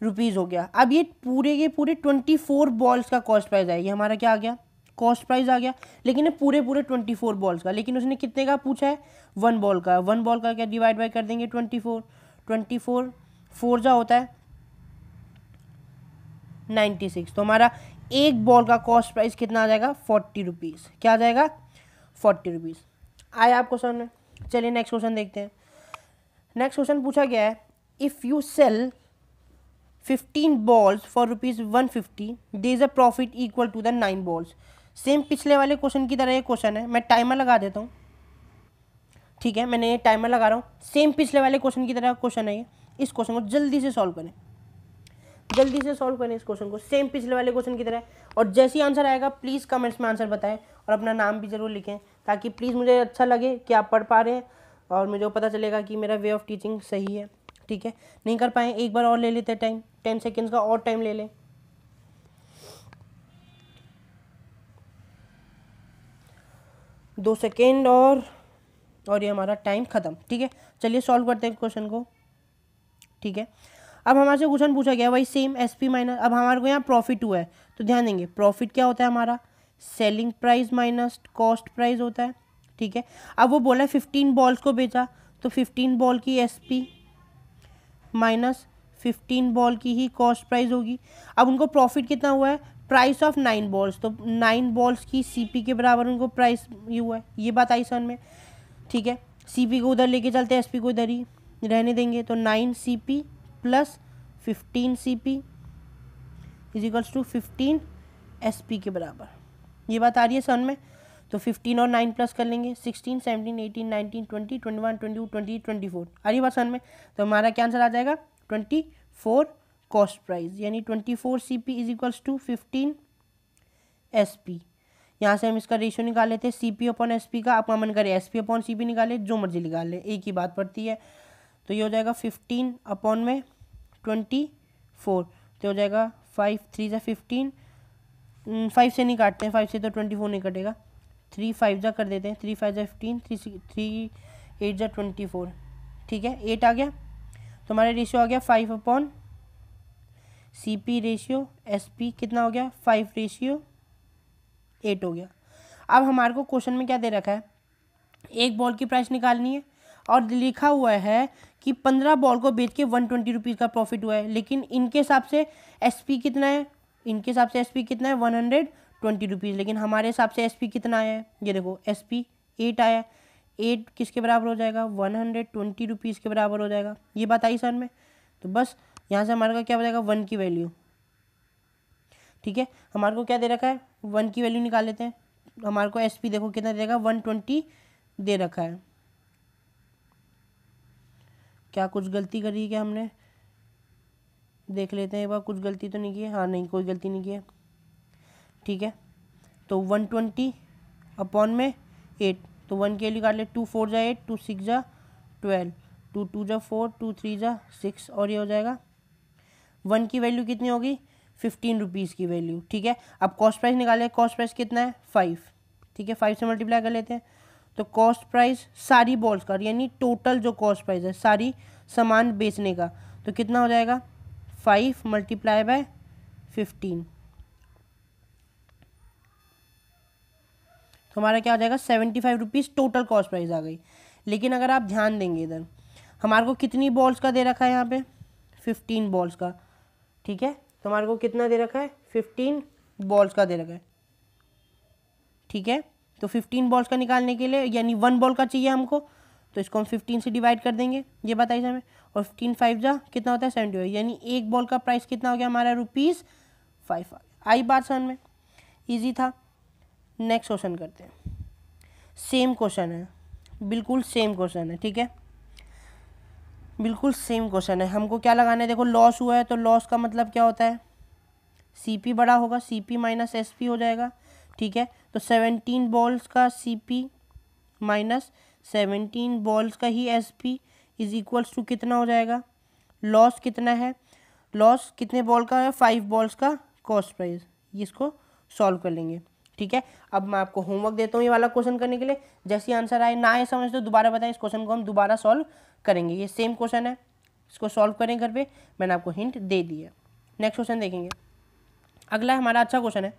रुपीज़ हो गया। अब ये पूरे के पूरे 24 बॉल्स का कॉस्ट प्राइस है, ये हमारा क्या आ गया, कॉस्ट प्राइस आ गया। लेकिन ये पूरे 24 बॉल्स का, लेकिन उसने कितने का पूछा है, 1 बॉल का। 1 बॉल का क्या डिवाइड बाय कर देंगे 24, 24 4 जा होता है 96, तो हमारा एक बॉल का कॉस्ट प्राइस कितना आ जाएगा 40 रुपीज़, क्या आ जाएगा 40 रुपीज़। आया आपको समझ में। चलिए नेक्स्ट क्वेश्चन देखते हैं। नेक्स्ट क्वेश्चन पूछा गया है, if you sell 15 balls for rupees 150 there is a profit equal to the 9 balls। Same पिछले वाले क्वेश्चन की तरह ये क्वेश्चन है, मैं टाइमर लगा देता हूँ, ठीक है, मैंने ये टाइमर लगा रहा हूँ। सेम पिछले वाले क्वेश्चन की तरह क्वेश्चन है ये, इस क्वेश्चन को जल्दी से सॉल्व करें, जल्दी से सॉल्व करें इस क्वेश्चन को, सेम पिछले वाले क्वेश्चन की तरह। और जैसे ही आंसर आएगा प्लीज़ कमेंट्स में आंसर बताएं और अपना नाम भी ज़रूर लिखें, ताकि प्लीज़ मुझे अच्छा लगे कि आप पढ़ पा रहे हैं और मुझे पता चलेगा कि मेरा वे ऑफ टीचिंग सही है, ठीक है। नहीं कर पाए एक बार और ले लेते टाइम, 10 सेकेंड्स का और टाइम ले लें। दो सेकेंड और ये हमारा टाइम ख़त्म, ठीक है। चलिए सॉल्व करते हैं क्वेश्चन को, ठीक है। अब हमारे से क्वेश्चन पूछा गया वही सेम SP माइनस, अब हमारे को यहाँ प्रॉफिट हुआ है, तो ध्यान देंगे प्रॉफिट क्या होता है हमारा, selling price minus cost price होता है, ठीक है। अब वो बोला 15 बॉल्स को बेचा, तो 15 बॉल की SP माइनस 15 बॉल की ही कॉस्ट प्राइस होगी। अब उनको प्रॉफिट कितना हुआ है, प्राइस ऑफ 9 बॉल्स, तो 9 बॉल्स की CP के बराबर उनको प्राइस ये हुआ है, ये बात आई समझ में, ठीक है। CP को उधर लेके चलते हैं, SP को इधर ही रहने देंगे, तो 9 CP plus 15 CP is equals to 15 SP के बराबर, ये बात आ रही है समझ में। तो 15 और 9 प्लस कर लेंगे, 16 17 18 19 20 21 22 23 24, आ रही बात समझ में। तो हमारा क्या आंसर आ जाएगा 24 कॉस्ट प्राइस, यानी 24 CP is equals to 15 SP। यहाँ से हम इसका रेशियो निकाल लेते हैं CP अपॉन SP का, आपका मन करे SP अपॉन CP निकाले, जो मर्जी निकाल ले, एक ही बात पड़ती है। तो ये हो जाएगा 15 अपॉन में 24, तो हो जाएगा 5 3 जा 15, 5 से नहीं काटते हैं, 5 से तो 24 नहीं कटेगा, 3 5 जा कर देते हैं, 3 5 जा 15, 3 8 जा 24, ठीक है, 8 आ गया। तो हमारा रेशियो आ गया 5 अपॉन CP रेशियो SP कितना हो गया 5:8 हो गया। अब हमारे को क्वेश्चन में क्या दे रखा है, एक बॉल की प्राइस निकालनी है और लिखा हुआ है कि 15 बॉल को बेच के 120 रुपीज़ का प्रॉफिट हुआ है, लेकिन इनके हिसाब से एसपी कितना है, इनके हिसाब से एसपी कितना है 120 रुपीज़, लेकिन हमारे हिसाब से एसपी कितना आया है, ये देखो एसपी 8 आया। 8 किसके बराबर हो जाएगा, 120 रुपीज़ के बराबर हो जाएगा। ये बात आई समझ में। तो बस यहाँ से हमारे का क्या हो जाएगा, 1 की वैल्यू। ठीक है, हमारे को क्या दे रखा है, 1 की वैल्यू निकाल लेते हैं। हमारे को एसपी देखो कितना देगा, 120 दे रखा है। क्या कुछ गलती करी है क्या हमने, देख लेते हैं एक बार, कुछ गलती तो नहीं की है। हाँ नहीं, कोई गलती नहीं की है। ठीक है, तो 120 अपॉन में 8, तो 1 के लिए काट ले, 2 4 जा 8, 2 6 जा 12, 2 2 जा 4, 2 3 जा 6, और ये हो जाएगा 1 की वैल्यू कितनी होगी, 15 रुपीज़ की वैल्यू। ठीक है, अब कॉस्ट प्राइस निकाले, कॉस्ट प्राइस कितना है 5। ठीक है, 5 से मल्टीप्लाई कर लेते हैं, तो कॉस्ट प्राइस सारी बॉल्स का, यानी टोटल जो कॉस्ट प्राइस है सारी सामान बेचने का, तो कितना हो जाएगा 5 मल्टीप्लाई बाय 15, तो हमारा क्या आ जाएगा 75 रुपीज़ टोटल कॉस्ट प्राइस आ गई। लेकिन अगर आप ध्यान देंगे इधर हमारे को कितनी बॉल्स का दे रखा है यहाँ पे, 15 बॉल्स का। ठीक है, तो हमारे को कितना दे रखा है, 15 बॉल्स का दे रखा है। ठीक है, तो 15 बॉल्स का निकालने के लिए, यानी 1 बॉल का चाहिए हमको, तो इसको हम 15 से डिवाइड कर देंगे, ये बताइए हमें। और 15 5 जा कितना होता है 75, यानी एक बॉल का प्राइस कितना हो गया हमारा, ₹5 आई बात समझ में, ईजी था। नेक्स्ट क्वेश्चन करते हैं, सेम क्वेश्चन है, बिल्कुल सेम क्वेश्चन है। ठीक है, बिल्कुल सेम क्वेश्चन है। हमको क्या लगाना है, देखो लॉस हुआ है, तो लॉस का मतलब क्या होता है, सीपी बड़ा होगा, सीपी माइनस एसपी हो जाएगा। ठीक है, तो 17 बॉल्स का सीपी माइनस 17 बॉल्स का ही एसपी इज इक्वल्स टू कितना हो जाएगा, लॉस कितना है, लॉस कितने बॉल का है, 5 बॉल्स का कॉस्ट प्राइस। इसको सॉल्व कर लेंगे। ठीक है, अब मैं आपको होमवर्क देता हूँ ये वाला क्वेश्चन करने के लिए। जैसे आंसर आए ना आए समझ तो दोबारा बताएं, इस क्वेश्चन को हम दोबारा सॉल्व करेंगे। ये सेम क्वेश्चन है, इसको सॉल्व करें घर पे, मैंने आपको हिंट दे दी है। नेक्स्ट क्वेश्चन देखेंगे। अगला हमारा अच्छा क्वेश्चन है।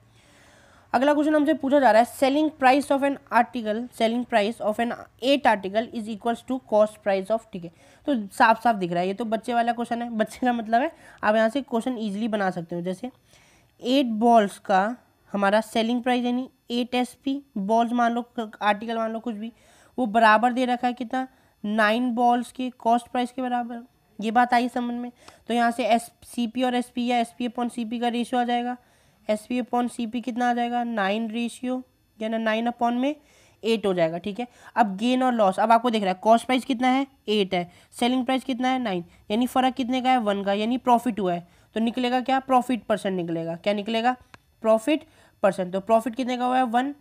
अगला क्वेश्चन हमसे पूछा जा रहा है, selling price of an article, selling price of an 8 article is equals to cost price of. ठीक है, तो साफ साफ दिख रहा है, ये तो बच्चे वाला क्वेश्चन है। बच्चे का मतलब है आप यहाँ से क्वेश्चन ईजिली बना सकते हो। जैसे 8 बॉल्स का हमारा सेलिंग प्राइस, यानी 8 एसपी बॉल्स मान लो, आर्टिकल मान लो कुछ भी, वो बराबर दे रखा है कितना, 9 बॉल्स के कॉस्ट प्राइस के बराबर। ये बात आई समझ में। तो यहाँ से एस सी पी और एस पी या S P upon C P का रेशियो आ जाएगा। S P upon C P कितना आ जाएगा, 9 रेशियो, यानी 9 अपॉन में 8 हो जाएगा। ठीक है, अब गेन और लॉस, अब आपको दिख रहा है कॉस्ट प्राइस कितना है 8 है, सेलिंग प्राइस कितना है 9, यानी फ़र्क कितने का है 1 का, यानी प्रॉफिट हुआ है। तो निकलेगा क्या, प्रॉफिट परसेंट निकलेगा। क्या निकलेगा, प्रॉफिट परसेंट। तो प्रॉफिट कितने का हुआ है 1,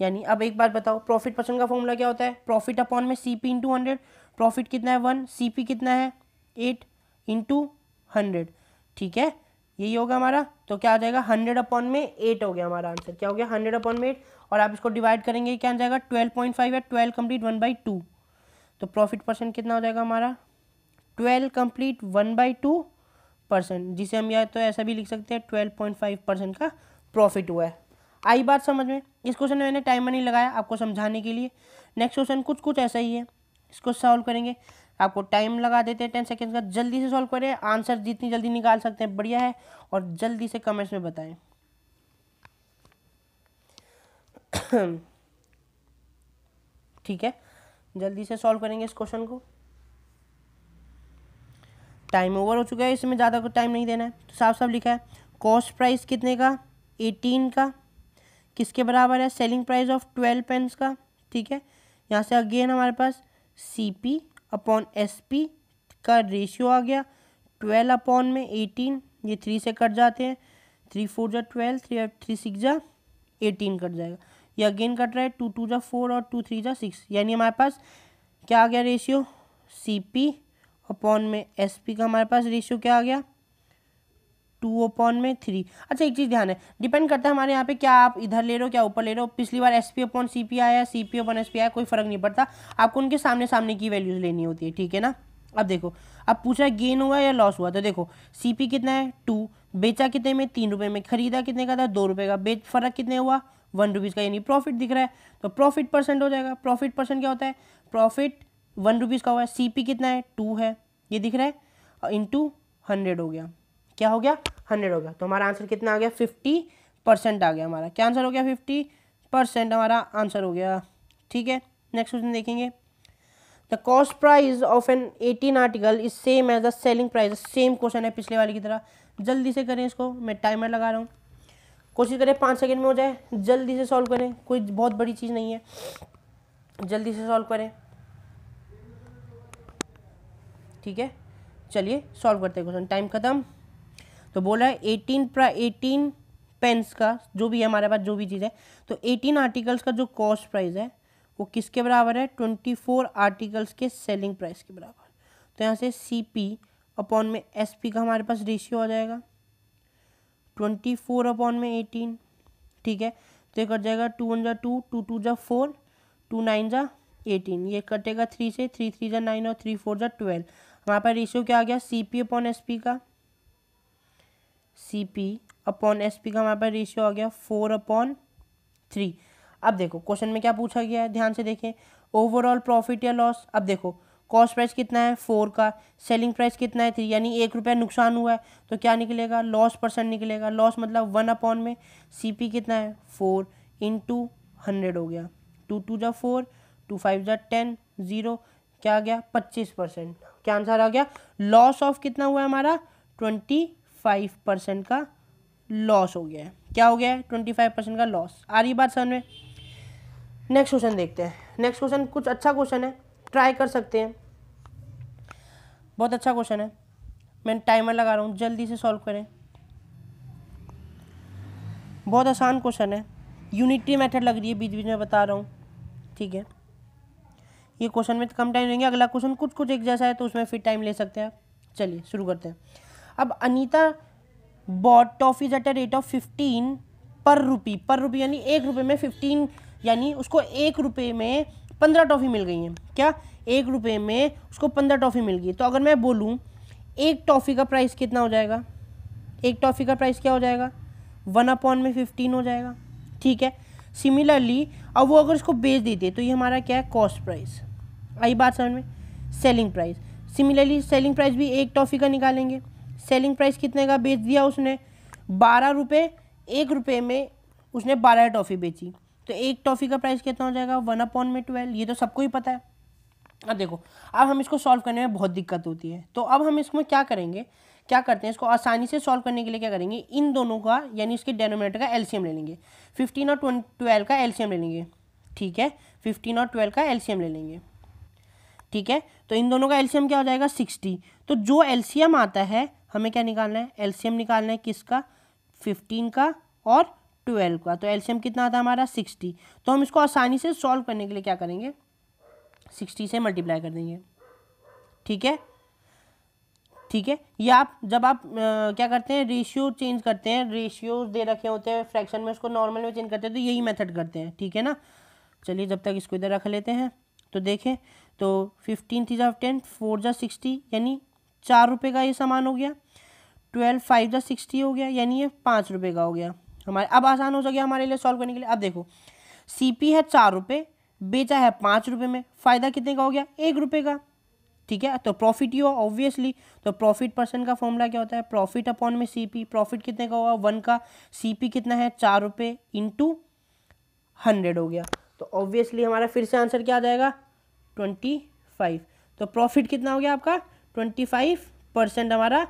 यानी अब एक बात बताओ, प्रॉफिट परसेंट का फॉर्मूला क्या होता है, प्रॉफिट अपॉन में सी पी इंटू 100। प्रॉफिट कितना है 1, सी पी कितना है 8 इंटू 100। ठीक है, यही होगा हमारा। तो क्या आ जाएगा 100 अपॉन में 8 हो गया हमारा आंसर। क्या हो गया 100 अपॉन में 8, और आप इसको डिवाइड करेंगे क्या आ जाएगा 12.5 है, 12 कंप्लीट 1/2। तो प्रॉफिट परसेंट कितना हो जाएगा हमारा 12 कंप्लीट 1/2%, जिसे हम या तो ऐसा भी लिख सकते हैं 12.5% का प्रॉफिट हुआ है। आई बात समझ में। इस क्वेश्चन में मैंने टाइमर नहीं लगाया आपको समझाने के लिए। नेक्स्ट क्वेश्चन कुछ ऐसा ही है, इसको सॉल्व करेंगे। आपको टाइम लगा देते हैं 10 सेकेंड का, जल्दी से सॉल्व करें, आंसर जितनी जल्दी निकाल सकते हैं बढ़िया है, और जल्दी से कमेंट्स में बताएं। ठीक है, जल्दी से सॉल्व करेंगे इस क्वेश्चन को। टाइम ओवर हो चुका है, इसमें ज़्यादा को टाइम नहीं देना है। तो साफ साफ लिखा है कॉस्ट प्राइस कितने का 18 का, किसके बराबर है, सेलिंग प्राइस ऑफ 12 पेंस का। ठीक है, यहाँ से अगेन हमारे पास C P upon S P का रेशियो आ गया 12 अपॉन में 18, ये 3 से कट जाते हैं, 3 4 जा 12, 3 6 जा 18 कट जाएगा। ये अगेन कट रहा है, 2 2 जा 4 और 2 3 जा 6, यानी हमारे पास क्या आ गया रेशियो, सी पी अपॉन में एस पी का हमारे पास रेशियो क्या आ गया 2 अपॉन में 3। अच्छा एक चीज़ ध्यान है, डिपेंड करता है हमारे यहाँ पे क्या आप इधर ले रहे हो क्या ऊपर ले रहे हो। पिछली बार S P upon C P आया, C P upon S P आया, कोई फर्क नहीं पड़ता, आपको उनके सामने सामने की वैल्यूज लेनी होती है। ठीक है ना। अब देखो, अब पूछा है गेन हुआ या लॉस हुआ, तो देखो सी पी कितना है 2, बेचा कितने में 3 रुपये में, खरीदा कितने का था 2 रुपये का, बेच फर्क कितने हुआ 1 रुपीज़ का, यानी प्रॉफिट दिख रहा है, तो प्रॉफिट परसेंट हो जाएगा। प्रॉफिट परसेंट क्या होता है, प्रॉफिट ₹1 का हुआ है, CP कितना है 2 है, ये दिख रहा है, और इंटू 100 हो गया, क्या हो गया 100 हो गया। तो हमारा आंसर कितना आ गया 50% आ गया हमारा, क्या आंसर हो गया 50% हमारा आंसर हो गया। ठीक है, नेक्स्ट क्वेश्चन देखेंगे। The cost price of an 18 article is same as the selling price. Same question है पिछले वाले की तरह, जल्दी से करें इसको, मैं टाइमर लगा रहा हूँ, कोशिश करें 5 सेकंड में हो जाए, जल्दी से सॉल्व करें, कोई बहुत बड़ी चीज़ नहीं है, जल्दी से सॉल्व करें। ठीक है, चलिए सॉल्व करते हैं क्वेश्चन, टाइम खत्म। तो बोला है 18 पेंस का जो भी है हमारे पास जो भी चीज़ है, तो 18 आर्टिकल्स का जो कॉस्ट प्राइस है वो किसके बराबर है 24 आर्टिकल्स के सेलिंग प्राइस के बराबर। तो यहाँ से CP अपॉन में SP का हमारे पास रेशियो आ जाएगा 24 अपॉन में 18। ठीक है, तो ये कट जाएगा 2 1 जा 2, 2 2 जा 4, 2 9 जा 18, ये कटेगा 3 से, 3 3 जा 9 और 3 4 जा 12। हमारे पास रेशियो क्या आ गया CP अपॉन SP का, CP अपॉन SP का हमारे पास रेशियो आ गया 4/3। अब देखो क्वेश्चन में क्या पूछा गया है, ध्यान से देखें, ओवरऑल प्रॉफिट या लॉस। अब देखो कॉस्ट प्राइस कितना है 4 का, सेलिंग प्राइस कितना है 3, यानी ₹1 नुकसान हुआ है, तो क्या निकलेगा लॉस परसेंट निकलेगा। लॉस मतलब 1 अपॉन में CP कितना है 4 इंटू 100 हो गया, 2 2 जा 4, 2 5 जा 10, 0 क्या आ गया 25%। क्या आंसर आ गया, लॉस ऑफ कितना हुआ है हमारा 25% का लॉस हो गया है। क्या हो गया है 25% का लॉस। आ रही बात समझ में। नेक्स्ट क्वेश्चन देखते हैं। नेक्स्ट क्वेश्चन कुछ अच्छा क्वेश्चन है, ट्राई कर सकते हैं, बहुत अच्छा क्वेश्चन है, मैं टाइमर लगा रहा हूँ, जल्दी से सॉल्व करें, बहुत आसान क्वेश्चन है, यूनिटी मेथड लग रही है बीच बीच में बता रहा हूँ। ठीक है, ये क्वेश्चन में कम टाइम लेंगे, अगला क्वेश्चन कुछ कुछ एक जैसा है तो उसमें फिर टाइम ले सकते हैं। चलिए शुरू करते हैं। अब Anita bought toffees at a rate of 15 per रुपी यानी ₹1 में 15, यानी उसको ₹1 में 15 टॉफ़ी मिल गई हैं। क्या ₹1 में उसको 15 टॉफ़ी मिल गई। तो अगर मैं बोलूँ एक टॉफ़ी का प्राइस कितना हो जाएगा, एक टॉफ़ी का प्राइस क्या हो जाएगा 1/15 हो जाएगा। ठीक है, सिमिलरली अब वो अगर इसको बेच देते तो ये हमारा क्या है कॉस्ट प्राइस। आई बात समझ में। Selling price, similarly selling price भी एक टॉफ़ी का निकालेंगे। सेलिंग प्राइस कितने का बेच दिया उसने ₹12, ₹1 में उसने 12 टॉफ़ी बेची, तो एक टॉफ़ी का प्राइस कितना हो जाएगा 1/12। ये तो सबको ही पता है। अब देखो अब हम इसको सॉल्व करने में बहुत दिक्कत होती है, तो अब हम इसमें क्या करेंगे, क्या करते हैं, इसको आसानी से सॉल्व करने के लिए क्या करेंगे, इन दोनों का यानी इसके डेनोमिनेटर का एलसीएम ले लेंगे। 15 और 12 का एलसीएम ले लेंगे। ठीक है, 15 और 12 का एलसीएम ले लेंगे। ठीक है, तो इन दोनों का एलसीएम क्या हो जाएगा 60। तो जो एलसीएम आता है हमें क्या निकालना है, एलसीएम निकालना है किसका 15 का और 12 का। तो एलसीएम कितना आता है हमारा 60। तो हम इसको आसानी से सॉल्व करने के लिए क्या करेंगे 60 से मल्टीप्लाई कर देंगे। ठीक है, ठीक है, या आप जब आप क्या करते हैं रेशियो चेंज करते हैं, रेशियो दे रखे होते हैं फ्रैक्शन में, उसको नॉर्मल में चेंज करते हैं, तो यही मेथड करते हैं। ठीक है ना, चलिए जब तक इसको इधर रख लेते हैं। तो देखें तो 15 3 जा 10, 4 जा 60, यानी ₹4 का ये सामान हो गया। 12 5 जा 60 हो गया, यानी ये ₹5 का हो गया हमारे। अब आसान हो गया हमारे लिए सॉल्व करने के लिए। अब देखो CP है ₹4, बेचा है ₹5 में, फ़ायदा कितने का हो गया ₹1 का। ठीक है, तो प्रॉफिट ही हो ऑब्वियसली। तो प्रॉफिट परसेंट का फॉर्मूला क्या होता है, प्रॉफिट अपॉन में CP। प्रॉफिट कितने का होगा 1 का, CP कितना है ₹4 इंटू 100 हो गया। तो ऑब्वियसली हमारा फिर से आंसर क्या आ जाएगा 25। तो प्रॉफिट कितना हो गया आपका 25% हमारा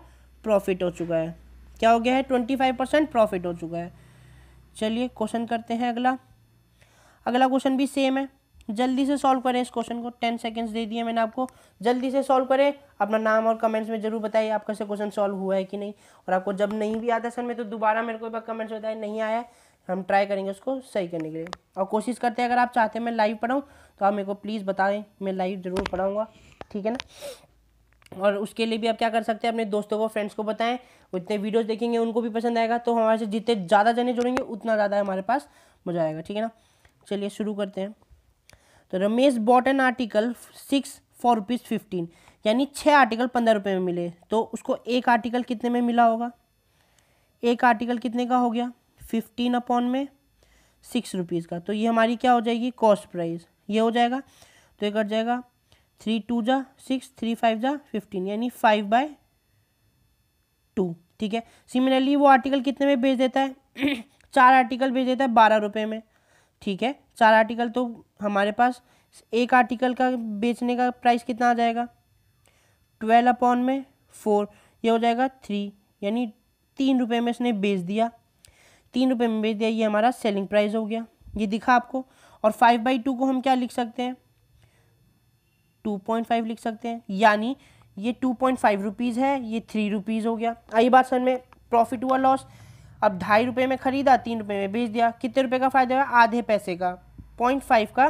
प्रॉफिट हो चुका है। क्या हो गया है 25% प्रॉफिट हो चुका है। चलिए क्वेश्चन करते हैं अगला। अगला क्वेश्चन भी सेम है, जल्दी से सॉल्व करें इस क्वेश्चन को। 10 सेकेंड्स दे दिए मैंने आपको, जल्दी से सॉल्व करें। अपना नाम और कमेंट्स में जरूर बताइए आपका से क्वेश्चन सॉल्व हुआ है कि नहीं, और आपको जब नहीं भी आता सर में तो दोबारा मेरे को एक बार कमेंट्स बताइए नहीं आया, हम ट्राई करेंगे उसको सही करने के लिए। और कोशिश करते हैं अगर आप चाहते हैं मैं लाइव पढ़ाऊँ तो आप मेरे को प्लीज़ बताएं, मैं लाइव ज़रूर पढ़ाऊँगा। ठीक है ना, और उसके लिए भी आप क्या कर सकते हैं अपने दोस्तों को फ्रेंड्स को बताएं, उतने वीडियोस देखेंगे उनको भी पसंद आएगा, तो हमारे से जितने ज़्यादा जने जुड़ेंगे उतना ज़्यादा हमारे पास मज़ा आएगा। ठीक है ना, चलिए शुरू करते हैं। तो Ramesh bot an article 6 for ₹15, यानी 6 आर्टिकल ₹15 में मिले, तो उसको एक आर्टिकल कितने में मिला होगा, एक आर्टिकल कितने का हो गया 15 अपॉन में ₹6 का। तो ये हमारी क्या हो जाएगी कॉस्ट प्राइस, ये हो जाएगा, तो ये कट जाएगा 3 2 जा 6, 3 5 जा 15, यानी 5/2। ठीक है। सिमिलरली वो आर्टिकल कितने में बेच देता है 4 आर्टिकल बेच देता है 12 रुपये में। ठीक है, 4 आर्टिकल तो हमारे पास एक आर्टिकल का बेचने का प्राइस कितना आ जाएगा 12/4, ये हो जाएगा 3, यानी 3 रुपये में इसने बेच दिया, 3 रुपये में बेच दिया, ये हमारा सेलिंग प्राइस हो गया, ये दिखा आपको। और 5/2 को हम क्या लिख सकते हैं 2.5 लिख सकते हैं, यानी ये 2.5 रुपीज़ है, ये 3 रुपीज़ हो गया। आई बात समझ में, प्रॉफिट हुआ लॉस। अब 2.5 रुपये में ख़रीदा, 3 रुपये में बेच दिया, कितने रुपये का फ़ायदा हुआ आधे पैसे का, 0.5 का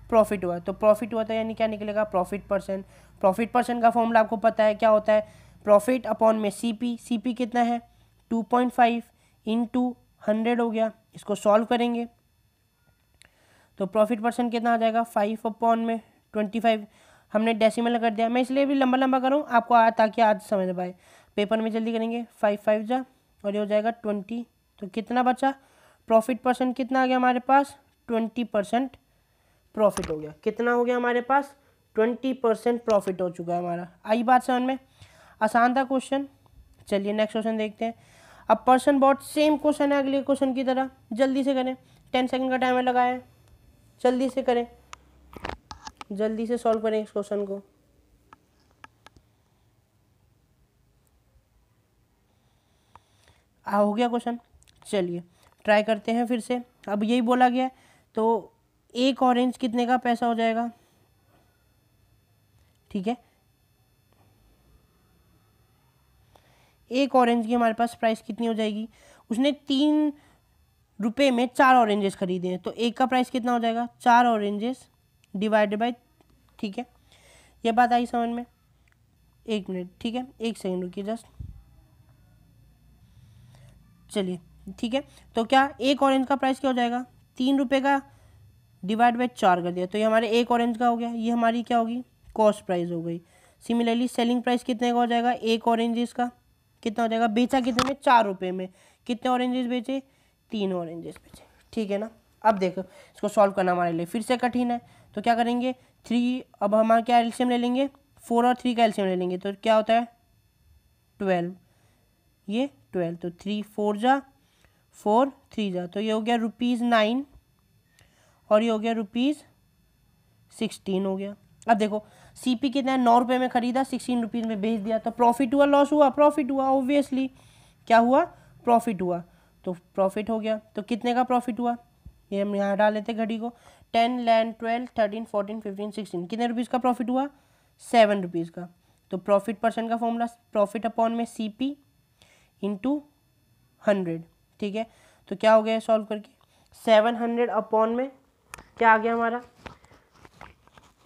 प्रॉफिट हुआ। तो प्रॉफिट हुआ था यानी क्या निकलेगा प्रॉफिट परसेंट। प्रॉफिट परसेंट का फॉर्मूला आपको पता है क्या होता है, प्रॉफिट अपॉन में सीपी। सीपी कितना है 2.5 इंटू 100 हो गया। इसको सॉल्व करेंगे तो प्रॉफिट परसेंट कितना आ जाएगा 5/25। हमने डेसिमल कर दिया, मैं इसलिए भी लंबा लंबा करूँ आपको ताकि आज समझ पाए, पेपर में जल्दी करेंगे। 5 5 जा और ये हो जाएगा 20। तो कितना बचा प्रॉफिट परसेंट कितना आ गया हमारे पास 20% प्रॉफिट हो गया। कितना हो गया हमारे पास 20% प्रॉफिट हो चुका है हमारा। आई बात समझ में, आसान था क्वेश्चन। चलिए नेक्स्ट क्वेश्चन देखते हैं। अब पर्सन बॉट सेम क्वेश्चन है अगले क्वेश्चन की तरह, जल्दी से करें, 10 सेकंड का टाइमर लगाया, जल्दी से करें, जल्दी से सॉल्व करें इस क्वेश्चन को। हो गया क्वेश्चन, चलिए ट्राई करते हैं फिर से। अब यही बोला गया तो एक ऑरेंज कितने का पैसा हो जाएगा, ठीक है, एक ऑरेंज की हमारे पास प्राइस कितनी हो जाएगी, उसने 3 रुपये में 4 ऑरेंजेस खरीदे हैं, तो एक का प्राइस कितना हो जाएगा 4 ऑरेंजेस डिवाइडेड बाय, ठीक है, ये बात आई समझ में। 1 मिनट, ठीक है, 1 सेकंड रुकिए जस्ट, चलिए ठीक है। तो क्या एक ऑरेंज का प्राइस क्या हो जाएगा 3 रुपये का डिवाइड बाय 4 कर दिया, तो ये हमारे एक ऑरेंज का हो गया, ये हमारी क्या होगी कॉस्ट प्राइस हो गई। सिमिलरली सेलिंग प्राइस कितने का हो जाएगा, एक ऑरेंजेस का कितना हो जाएगा, बेचा कितने में 4 रुपये में, कितने ऑरेंजेस बेचे 3 ऑरेंजेस बेचे, ठीक है ना। अब देखो इसको सॉल्व करना हमारे लिए फिर से कठिन है, तो क्या करेंगे 3, अब हमारा क्या एलसीएम ले लेंगे 4 और 3 का एलसीएम ले लेंगे, तो क्या होता है 12, ये 12, तो 3 4 जा 4 3 जा, तो ये हो गया ₹9 और ये हो गया ₹16 हो गया। अब देखो सीपी कितना है 9 रुपये में खरीदा, 16 रुपीज़ में बेच दिया, तो प्रॉफिट हुआ लॉस हुआ, प्रॉफिट हुआ ऑब्वियसली, क्या हुआ प्रॉफिट हुआ, तो प्रॉफिट हो गया। तो कितने का प्रॉफिट हुआ, ये हम यहाँ डाल लेते घड़ी को, 10 11 12 13 14 15 16, कितने रुपीज़ का प्रॉफिट हुआ 7 रुपीज़ का। तो प्रॉफिट परसेंट का फॉर्मूला प्रॉफिट अपॉन में सीपी इंटू 100, ठीक है। तो क्या हो गया सॉल्व करके 700 अपॉन में क्या आ गया हमारा,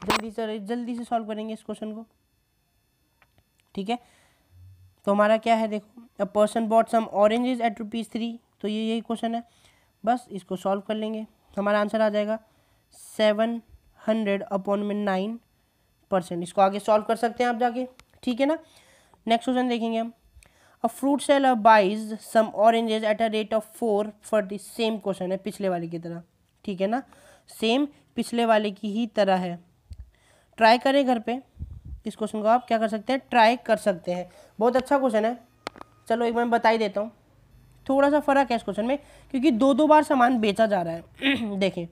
जल्दी से सॉल्व करेंगे इस क्वेश्चन को, ठीक है। तो हमारा क्या है देखो, a person bought some oranges at ₹3, तो ये यही क्वेश्चन है, बस इसको सॉल्व कर लेंगे, हमारा आंसर आ जाएगा 700 अपॉन में 9%। इसको आगे सॉल्व कर सकते हैं आप जाके, ठीक है ना। नेक्स्ट क्वेश्चन देखेंगे हम। A fruit seller buys some oranges at a rate of 4 for the same, question है पिछले वाले की तरह, ठीक है ना, सेम पिछले वाले की ही तरह है। ट्राई करें घर पे, इस क्वेश्चन को आप क्या कर सकते हैं ट्राई कर सकते हैं, बहुत अच्छा क्वेश्चन है। चलो एक बार मैं बता ही देता हूँ, थोड़ा सा फ़र्क है इस क्वेश्चन में क्योंकि 2 बार सामान बेचा जा रहा है देखें,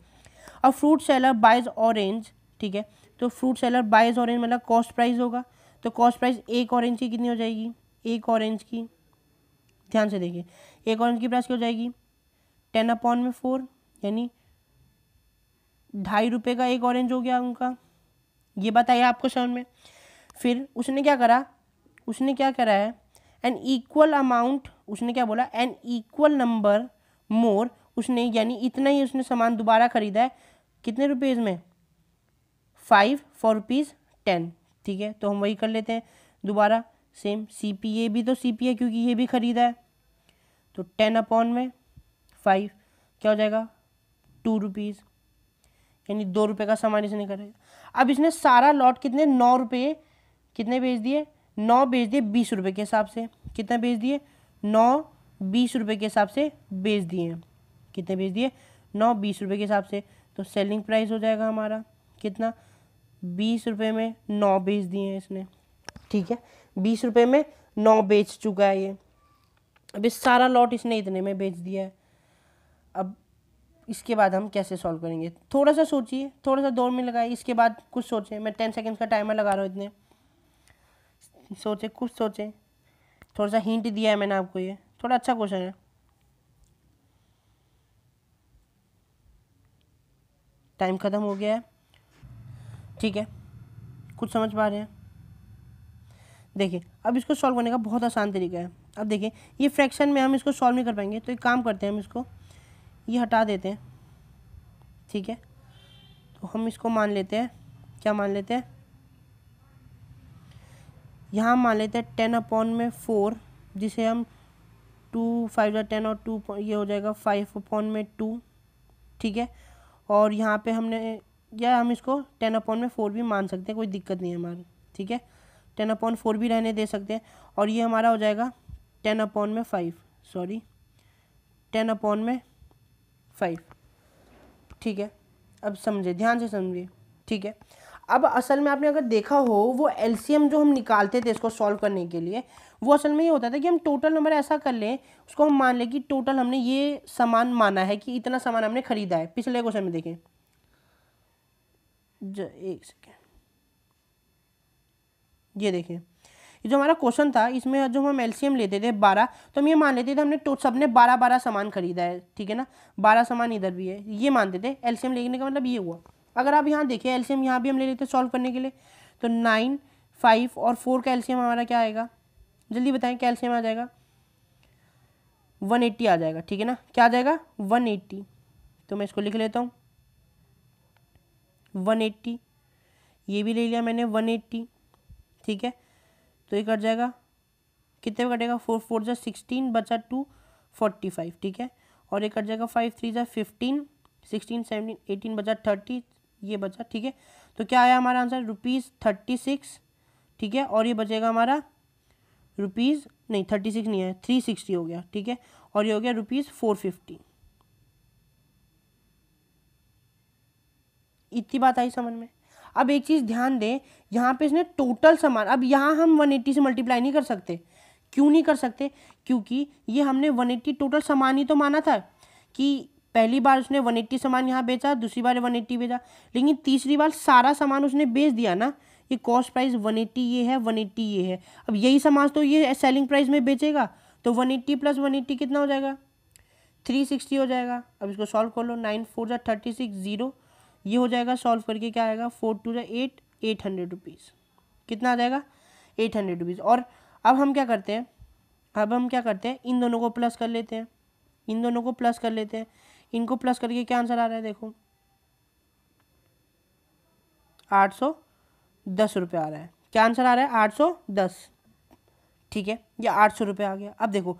अब फ्रूट सेलर बाइज ऑरेंज, ठीक है, तो फ्रूट सेलर बाइज ऑरेंज मतलब कॉस्ट प्राइस होगा, तो कॉस्ट प्राइस एक ऑरेंज की कितनी हो जाएगी, एक ऑरेंज की, ध्यान से देखिए, एक ऑरेंज की प्राइस क्या हो जाएगी 10/4, यानी 2.5 रुपये का एक ऑरेंज हो गया उनका, ये बताइए आपको समझ में। फिर उसने क्या करा, उसने क्या करा है एन इक्वल अमाउंट, उसने क्या बोला एन इक्वल नंबर मोर, उसने यानी इतना ही उसने सामान दोबारा खरीदा है, कितने रुपीज़ में 5 for ₹10, ठीक है। तो हम वही कर लेते हैं दोबारा सेम, सीपी ये भी तो सीपी है क्योंकि ये भी खरीदा है, तो 10/5 क्या हो जाएगा 2 रुपीज़, यानी 2 रुपये का सामान इसने खरीदा। अब इसने सारा लॉट कितने 9 रुपये कितने बेच दिए, 9 बेच दिए 20 रुपये के हिसाब से, कितना बेच दिए 9 20 रुपये के हिसाब से बेच दिए, कितने बेच दिए 9 20 रुपये के हिसाब से। तो सेलिंग प्राइस हो जाएगा हमारा कितना 20 रुपये में 9 बेच दिए हैं इसने, ठीक है। 20 रुपये में 9 बेच चुका है ये। अब इस सारा लॉट इसने इतने में बेच दिया है। अब इसके बाद हम कैसे सॉल्व करेंगे, थोड़ा सा सोचिए, थोड़ा सा 2 मिनट लगाइए, इसके बाद कुछ सोचें। मैं 10 सेकेंड्स का टाइमर लगा रहा हूँ, इतने सोचें, कुछ सोचें। थोड़ा सा हिंट दिया है मैंने आपको, ये थोड़ा अच्छा क्वेश्चन है। टाइम ख़त्म हो गया है, ठीक है। कुछ समझ पा रहे हैं? देखिए, अब इसको सॉल्व करने का बहुत आसान तरीका है। अब देखिए, ये फ्रैक्शन में हम इसको सॉल्व नहीं कर पाएंगे, तो एक काम करते हैं, हम इसको ये हटा देते हैं, ठीक है। तो हम इसको मान लेते हैं, क्या मान लेते हैं, यहाँ मान लेते हैं 10/4, जिसे हम 2 5 10 और 2 ये हो जाएगा 5/2, ठीक है। और यहाँ पे हमने, या हम इसको 10/4 भी मान सकते हैं, कोई दिक्कत नहीं है हमारी, ठीक है। 10/4 भी रहने दे सकते हैं। और ये हमारा हो जाएगा 10/5, सॉरी 10/5, ठीक है। अब समझे, ध्यान से समझिए, ठीक है। अब असल में आपने अगर देखा हो, वो एलसीएम जो हम निकालते थे इसको सॉल्व करने के लिए, वो असल में ये होता था कि हम टोटल नंबर ऐसा कर लें, उसको हम मान लें कि टोटल हमने ये सामान माना है कि इतना सामान हमने खरीदा है। पिछले क्वेश्चन में देखें, एक सेकेंड, ये देखें, ये जो हमारा क्वेश्चन था, इसमें जो हम एलसीएम लेते थे 12, तो हम ये मान लेते थे हमने सबने 12 सामान खरीदा है, ठीक है ना। 12 सामान इधर भी है, ये मानते थे। एलसीएम लेने का मतलब ये हुआ। अगर आप यहाँ देखिए, एलसीएम यहाँ भी हम ले लेते सॉल्व करने के लिए, तो 9, 5 और 4 का एलसीएम हमारा क्या आएगा, जल्दी बताएं क्या एलसीएम आ जाएगा, 180 आ जाएगा, ठीक है ना। क्या आ जाएगा, 180। तो मैं इसको लिख लेता हूँ, 180, ये भी ले लिया मैंने 180, ठीक है। तो ये कट जाएगा, कितने में कटेगा, 4 4 जा 16, बचा 2 45, ठीक है। और ये कट जाएगा 5 3 जा 15, 16 17 18, बचा 30, ये बचा, ठीक है। तो क्या आया हमारा आंसर, ₹36, ठीक है। और ये बचेगा हमारा नहीं 36 नहीं है, 360 हो गया, ठीक है। और ये हो गया ₹450। इतनी बात आई समझ में। अब एक चीज़ ध्यान दें, यहाँ पे इसने टोटल सामान, अब यहाँ हम 180 से मल्टीप्लाई नहीं कर सकते। क्यों नहीं कर सकते, क्योंकि ये हमने 180 टोटल सामान ही तो माना था, कि पहली बार उसने 180 सामान यहाँ बेचा, दूसरी बार 180 बेचा, लेकिन तीसरी बार सारा सामान उसने बेच दिया ना। ये कॉस्ट प्राइस 180 ये है, 180 ये है। अब यही सामान तो ये सेलिंग प्राइस में बेचेगा, तो 180 + 180 कितना हो जाएगा, 360 हो जाएगा। अब इसको सॉल्व कर लो, 9 4 जा 36, 0, ये हो जाएगा। सॉल्व करके क्या आएगा, 4 2 जा 8, 800 रुपीज़। कितना आ जाएगा, 800 रुपीज़। और अब हम क्या करते हैं, इन दोनों को प्लस कर लेते हैं, इनको प्लस करके क्या आंसर आ रहा है, देखो 810 रुपये आ रहा है। क्या आंसर आ रहा है, 810, ठीक है। ये 800 रुपये आ गया। अब देखो,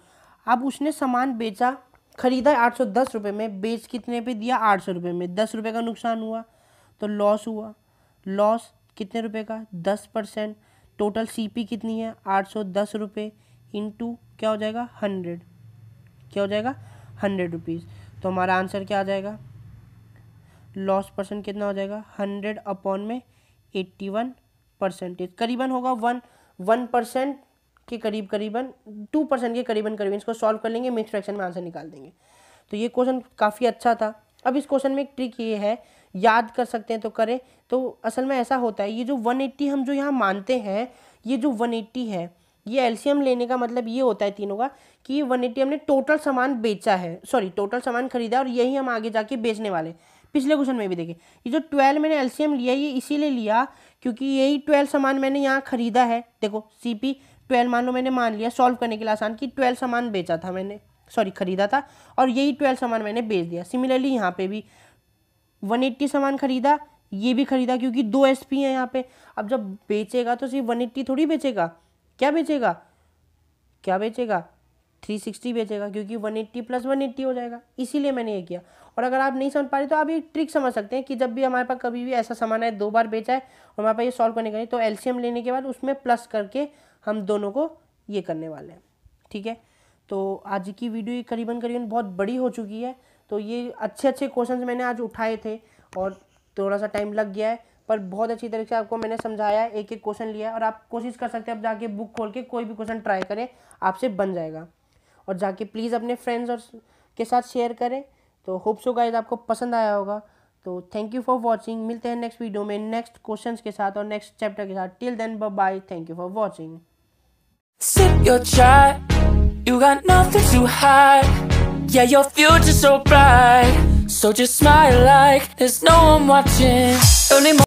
अब उसने सामान बेचा, खरीदा 810 रुपये में, बेच कितने पे दिया, 800 रुपये में। 10 रुपये का नुकसान हुआ, तो लॉस हुआ। लॉस कितने रुपए का, 10%। टोटल सीपी कितनी है, 810 रुपये, इंटू क्या हो जाएगा, 100, क्या हो जाएगा, 100 रुपीज़। तो हमारा आंसर क्या आ जाएगा, लॉस परसेंट कितना हो जाएगा, 100/81%, करीबन होगा 1% के करीबन 2% के करीबन। इसको सॉल्व कर लेंगे, मिक्स फ्रैक्शन में आंसर निकाल देंगे। तो ये क्वेश्चन काफ़ी अच्छा था। अब इस क्वेश्चन में एक ट्रिक ये है, याद कर सकते हैं तो करें। तो असल में ऐसा होता है, ये जो 180 हम जो यहाँ मानते हैं, ये जो 180 है, ये एलसीएम लेने का मतलब ये होता है तीनों का, कि ये 180 हमने टोटल सामान बेचा है, सॉरी टोटल सामान खरीदा है, और यही हम आगे जाके बेचने वाले। पिछले क्वेश्चन में भी देखिए, ये जो 12 मैंने एलसीएम लिया, ये इसीलिए लिया क्योंकि यही 12 सामान मैंने यहाँ खरीदा है। देखो सीपी 12 मान लो मैंने मान लिया सॉल्व करने के लिए आसान, कि 12 सामान बेचा था मैंने, सॉरी खरीदा था, और यही 12 सामान मैंने बेच दिया। सिमिलरली यहाँ पे भी 180 सामान खरीदा, ये भी खरीदा, क्योंकि 2 एसपी है यहाँ पे। अब जब बेचेगा तो सिर्फ 180 थोड़ी बेचेगा, क्या बेचेगा, 360 बेचेगा, क्योंकि 180 + 180 हो जाएगा। इसीलिए मैंने ये किया। और अगर आप नहीं समझ पा रहे तो आप ये ट्रिक समझ सकते हैं, कि जब भी हमारे पास कभी भी ऐसा सामान है 2 बार बेचा है और हमारे पास ये सॉल्व करने का है, तो एलसीएम लेने के बाद उसमें प्लस करके हम दोनों को ये करने वाले हैं, ठीक है। तो आज की वीडियो करीबन बहुत बड़ी हो चुकी है। तो ये अच्छे क्वेश्चन मैंने आज उठाए थे और थोड़ा सा टाइम लग गया है, पर बहुत अच्छी तरीके से आपको मैंने समझाया है, एक एक क्वेश्चन लिया है। और आप कोशिश कर सकते हैं अब जाके बुक खोल के कोई भी क्वेश्चन ट्राई करें, आपसे बन जाएगा। और जाके प्लीज़ अपने फ्रेंड्स और के साथ शेयर करें। तो होप सो गाइस आपको पसंद आया होगा। तो थैंक यू फॉर वॉचिंग। मिलते हैं नेक्स्ट वीडियो में नेक्स्ट क्वेश्चंस के साथ और नेक्स्ट चैप्टर के साथ। Till then bye bye, thank you for watching. Sip your chai, you got nothing to hide. Yeah, your future's so bright, so just smile like there's no one watching. Don't need more